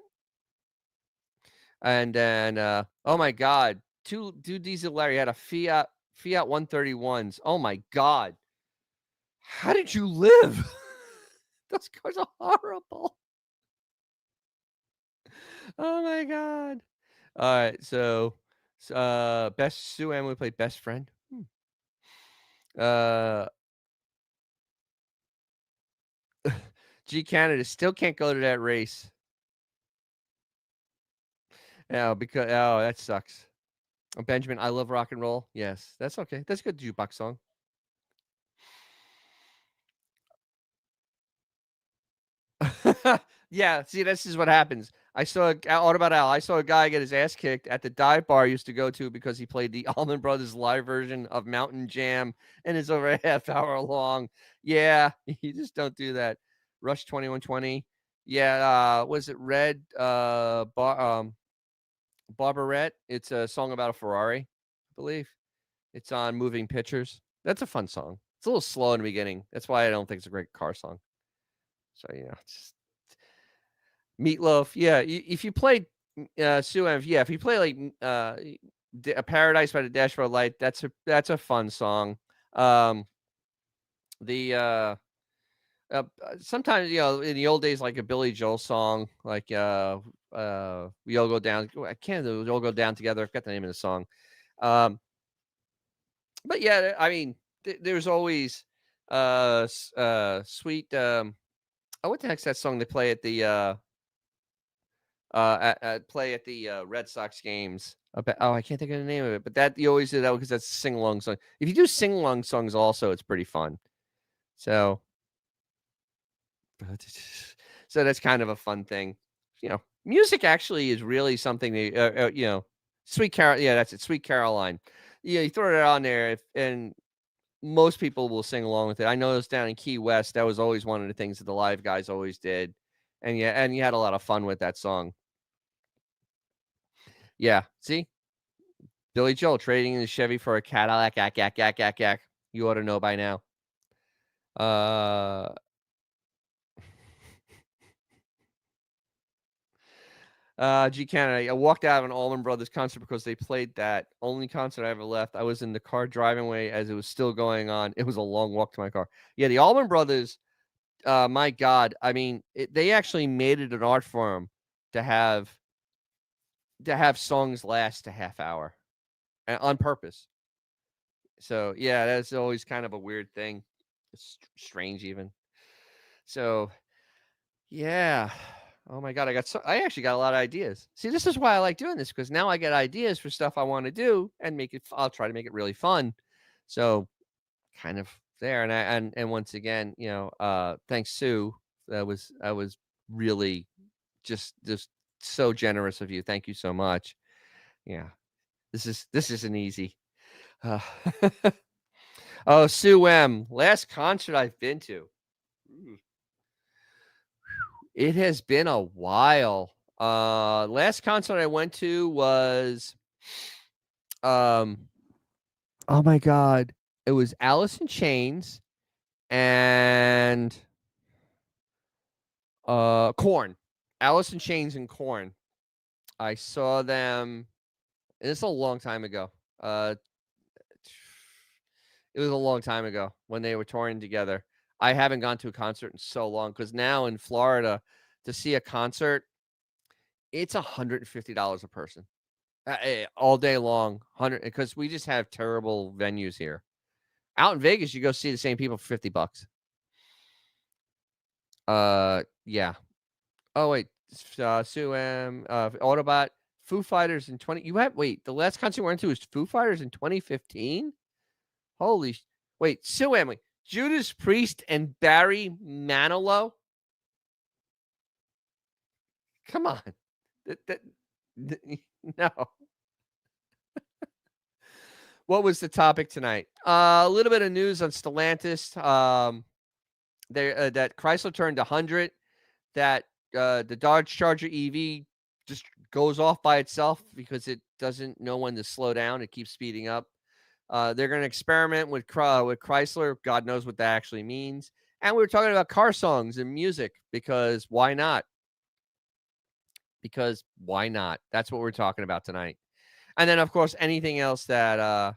And then, oh my God, two Diesel Larry had a Fiat 131s. Oh my God, how did you live? Those cars are horrible. Oh my God. All right, so best Sue Ann would play best friend. G Canada still can't go to that race. Yeah, because that sucks. Benjamin, I love rock and roll. Yes, that's okay. That's a good jukebox song. Yeah, see, this is what happens. I saw what about Al? I saw a guy get his ass kicked at the dive bar I used to go to because he played the Allman Brothers live version of Mountain Jam, and it's over a half hour long. Yeah, you just don't do that. Rush 2120. Yeah, was it Red Barbarette? It's a song about a Ferrari, I believe. It's on Moving Pictures. That's a fun song. It's a little slow in the beginning. That's why I don't think it's a great car song. So, just Meatloaf. Yeah, if you play Sue Ev, yeah, if you play like a Paradise by the Dashboard Light, that's a fun song. Sometimes in the old days, like a Billy Joel song, like we all go down. I can't. We all go down together. I forgot the name of the song. But yeah, I mean, there's always sweet. What the heck's that song they play at the Red Sox games? I can't think of the name of it, but that you always do that because that's a sing along song. If you do sing along songs, also it's pretty fun. So that's kind of a fun thing. Music actually is really something that Sweet Carol. Yeah, that's it. Sweet Caroline. Yeah, you throw it on there, and most people will sing along with it. I noticed down in Key West, that was always one of the things that the live guys always did, and yeah, and you had a lot of fun with that song. Yeah, see, Billy Joel trading in his Chevy for a Cadillac, yak, yak, yak, yak, yak. You ought to know by now. Uh, G Canada. I walked out of an Allman Brothers concert because they played that. Only concert I ever left. I was in the car driving away as it was still going on. It was a long walk to my car. Yeah, the Allman Brothers. My God, I mean, they actually made it an art form to have songs last a half hour on purpose. So yeah, that's always kind of a weird thing. It's strange even. So yeah. Oh my God, I actually got a lot of ideas. See, this is why I like doing this because now I get ideas for stuff I want to do and make it. I'll try to make it really fun. So kind of there, and once again, thanks Sue. I was really just so generous of you. Thank you so much. Yeah, this isn't easy. Uh, oh, Sue M. Last concert I've been to. Ooh, it has been a while. Last concert I went to was, um, oh my God, it was Alice in Chains and Corn. Alice in Chains and Corn. I saw them. It's a long time ago. Uh, It was a long time ago when they were touring together. I haven't gone to a concert in so long because now in Florida, to see a concert, it's $150 a person, all day long. 100 because we just have terrible venues here. Out in Vegas, you go see the same people for $50. Yeah. Oh wait, Sue M, Autobot, Foo Fighters in 20. You have wait. The last concert we went to was Foo Fighters in 2015. Holy wait, Sue Emily, Judas Priest and Barry Manilow? Come on. That no. What was the topic tonight? A little bit of news on Stellantis. That Chrysler turned 100, that the Dodge Charger EV just goes off by itself because it doesn't know when to slow down. It keeps speeding up. They're going to experiment with Chrysler. God knows what that actually means. And we were talking about car songs and music because why not? Because why not? That's what we're talking about tonight. And then, of course, anything else that,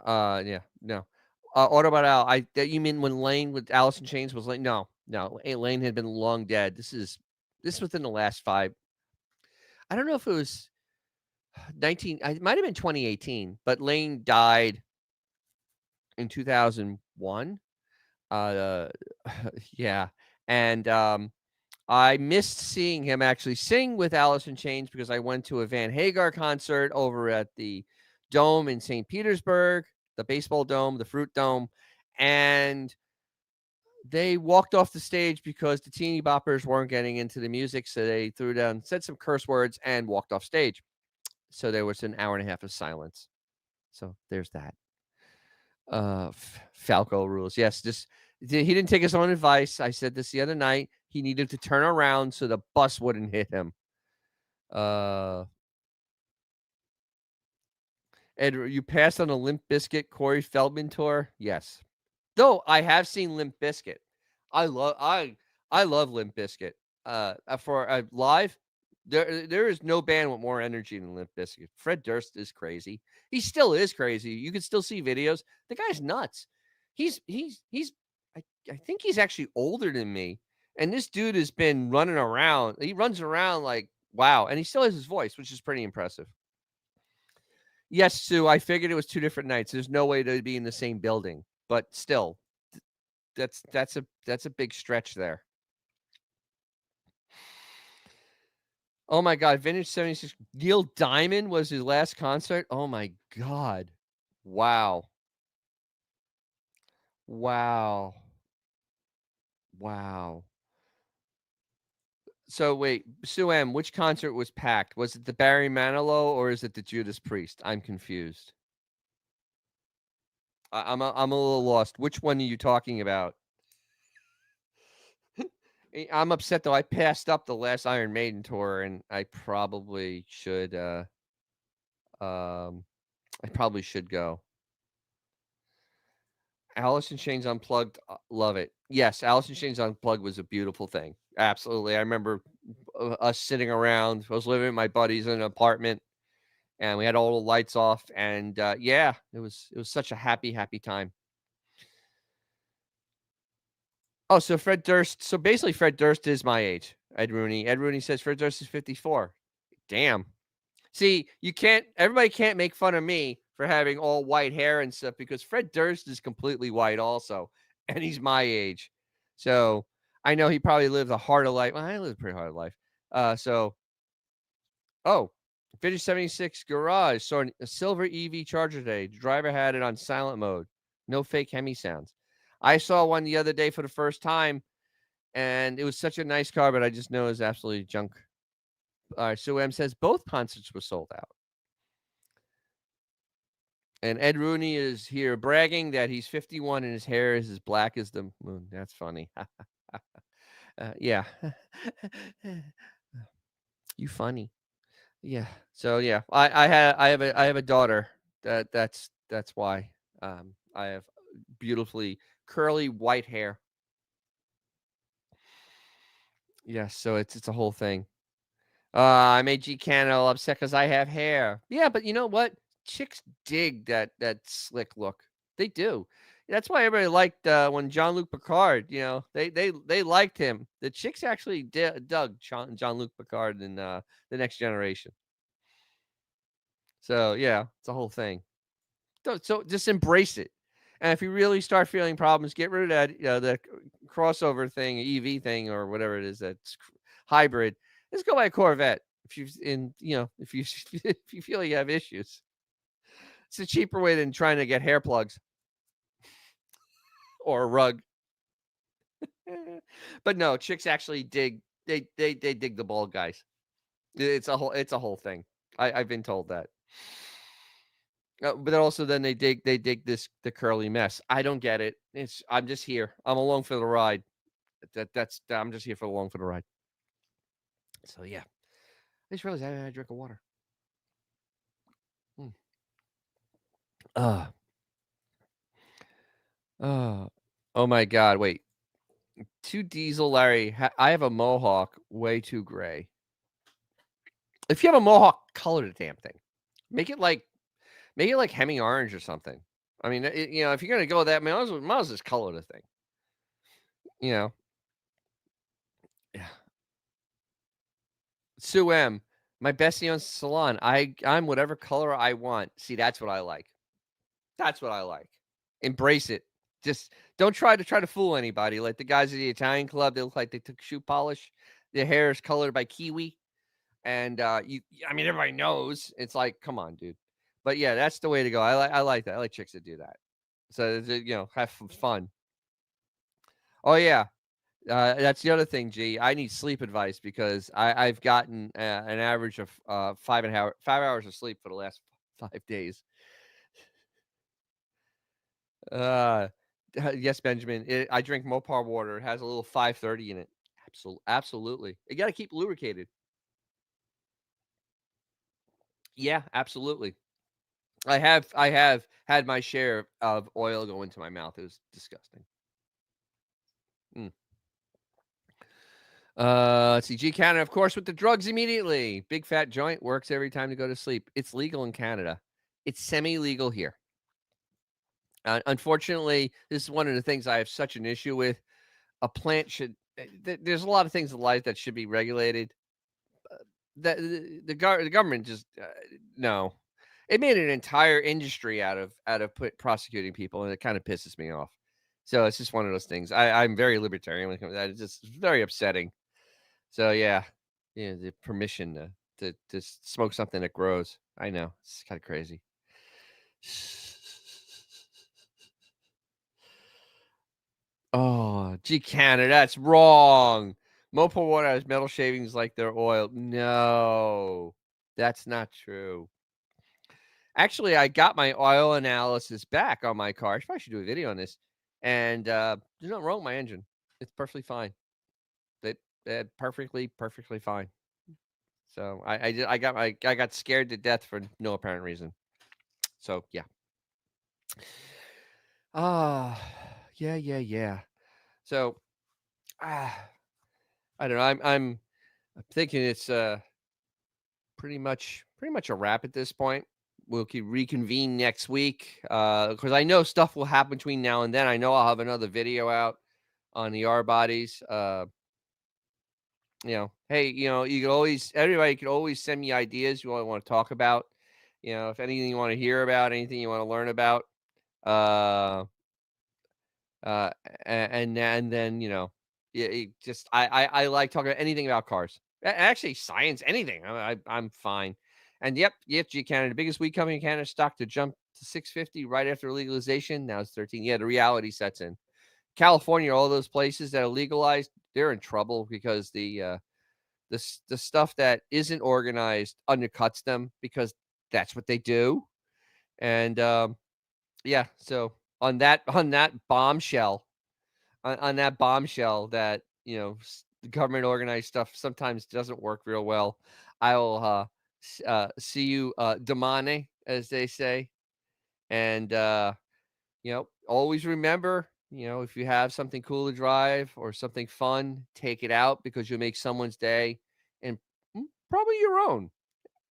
yeah, no. Autobot Al, you mean when Lane with Alice in Chains was Lane? No, no. Lane had been long dead. This within the last five. I don't know if it was 19, it might have been 2018, but Lane died in 2001. Uh, yeah. And I missed seeing him actually sing with Alice in Chains because I went to a Van Hagar concert over at the Dome in St. Petersburg, the baseball dome, the fruit dome, and they walked off the stage because the teeny boppers weren't getting into the music, so they threw down, said some curse words, and walked off stage. So there was an hour and a half of silence. So there's that. Falco rules. Yes, just he didn't take his own advice. I said this the other night. He needed to turn around so the bus wouldn't hit him. Uh, Ed, you passed on a Limp Bizkit Corey Feldman tour? Yes. Though I have seen Limp Bizkit. I love Limp Bizkit. For live, there is no band with more energy than Limp Bizkit. Fred Durst is crazy. He still is crazy. You can still see videos. The guy's nuts. He's I think he's actually older than me. And this dude has been running around. He runs around like wow, and he still has his voice, which is pretty impressive. Yes, Sue, I figured it was two different nights. There's no way to be in the same building, but still, that's a big stretch there. Oh my God, Vintage 76. Neil Diamond was his last concert. Oh my God. Wow. Wow. Wow. So wait, Sue M, which concert was packed? Was it the Barry Manilow or is it the Judas Priest? I'm confused. I'm a little lost. Which one are you talking about? I'm upset though. I passed up the last Iron Maiden tour, and I probably should. I probably should go. Alice in Chains Unplugged, love it. Yes, Alice in Chains Unplugged was a beautiful thing. Absolutely. I remember us sitting around. I was living with my buddies in an apartment, and we had all the lights off. And yeah, it was such a happy time. Oh, so Fred Durst. So basically, Fred Durst is my age. Ed Rooney. Ed Rooney says Fred Durst is 54. Damn. See, you can't. Everybody can't make fun of me for having all white hair and stuff because Fred Durst is completely white also, and he's my age. So I know he probably lived a harder life. Well, I lived a pretty hard life. So oh, Vintage 76 garage saw a silver EV charger today. The driver had it on silent mode. No fake Hemi sounds. I saw one the other day for the first time, and it was such a nice car, but I just know it's absolutely junk. All right, so M says both concerts were sold out. And Ed Rooney is here bragging that he's 51 and his hair is as black as the moon. That's funny. Yeah. You funny. Yeah. So yeah, I have a daughter. That's why. I have beautifully curly white hair. Yes, so it's a whole thing. I made G Cano upset because I have hair. Yeah, but you know what? Chicks dig that slick look. They do. That's why everybody liked when Jean-Luc Picard. They liked him. The chicks actually dug Jean-Luc Picard in the Next Generation. So yeah, it's a whole thing. So just embrace it. And if you really start feeling problems, get rid of that crossover thing, EV thing, or whatever it is that's hybrid. Just go buy a Corvette if you if you feel you have issues. It's a cheaper way than trying to get hair plugs or a rug. But no, chicks actually dig. They dig the bald guys. It's a whole thing. I've been told that. But also then they dig the curly mess. I don't get it. I'm just here. I'm along for the ride. I'm just here for along for the ride. So yeah, I just realized I had a drink of water. Mm. Uh, oh my God! Wait, two diesel Larry. I have a mohawk, way too gray. If you have a mohawk, color the damn thing. Make it like Hemi orange or something. I mean, if you're gonna go with that, might as well just color the thing. You know, yeah. Sue M, my bestie owns a salon. I'm whatever color I want. See, that's what I like. That's what I like. Embrace it. Just don't try to fool anybody. Like the guys at the Italian club, they look like they took shoe polish. Their hair is colored by kiwi, and I mean, everybody knows. It's like, come on, dude. But yeah, that's the way to go. I like that. I like chicks that do that. So have some fun. Oh yeah, that's the other thing, G. I need sleep advice because I've gotten an average of 5 hours of sleep for the last 5 days. Uh, yes, Benjamin. I drink Mopar water. It has a little 530 in it. Absolutely. You got to keep lubricated. Yeah, absolutely. I have had my share of oil go into my mouth. It was disgusting. Mm. Let's see. G Canada, of course, with the drugs immediately. Big fat joint works every time to go to sleep. It's legal in Canada. It's semi-legal here. Unfortunately, this is one of the things I have such an issue with. A plant should. There's a lot of things in life that should be regulated. The government just no. It made an entire industry out of prosecuting people, and it kind of pisses me off. So it's just one of those things. I'm very libertarian when it comes to that. It's just very upsetting. So yeah, the permission to smoke something that grows. I know it's kind of crazy. Oh, gee, Canada, that's wrong. Mopar water has metal shavings like they're oil. No, that's not true. Actually, I got my oil analysis back on my car. I probably should do a video on this. And there's nothing wrong with my engine. It's perfectly fine. Perfectly fine. So I got scared to death for no apparent reason. So yeah. Ah, yeah. So I don't know. I'm thinking it's pretty much a wrap at this point. We'll reconvene next week because I know stuff will happen between now and then. I know I'll have another video out on the R bodies. Hey, you can always everybody can always send me ideas you want to talk about. If anything you want to hear about, anything you want to learn about. Uh, uh, and then just I like talking about anything about cars. Actually, science, anything. I'm fine. And yep, EFG Canada, biggest weed company in Canada, stock to jump to 650 right after legalization. Now it's 13. Yeah, the reality sets in. California, all those places that are legalized, they're in trouble because the stuff that isn't organized undercuts them because that's what they do. And yeah, so on that bombshell, on that bombshell that the government organized stuff sometimes doesn't work real well. I will see you domani, as they say, and always remember, if you have something cool to drive or something fun, take it out because you'll make someone's day and probably your own.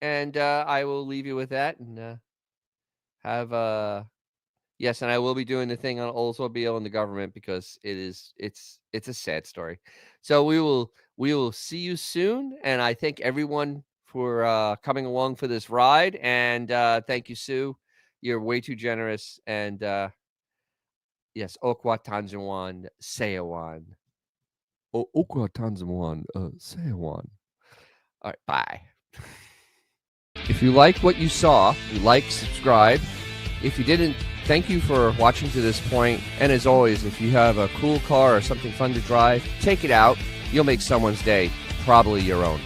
And I will leave you with that and have yes, and I will be doing the thing on Oldsmobile and the government because it's a sad story. So we will see you soon, and I thank everyone for coming along for this ride, and thank you, Sue. You're way too generous, and yes, Okwa Tanjawan Sayawan. Okwa Tanjawan Sayawan. All right, bye. If you like what you saw, subscribe. If you didn't, thank you for watching to this point. And as always, if you have a cool car or something fun to drive, take it out. You'll make someone's day, probably your own.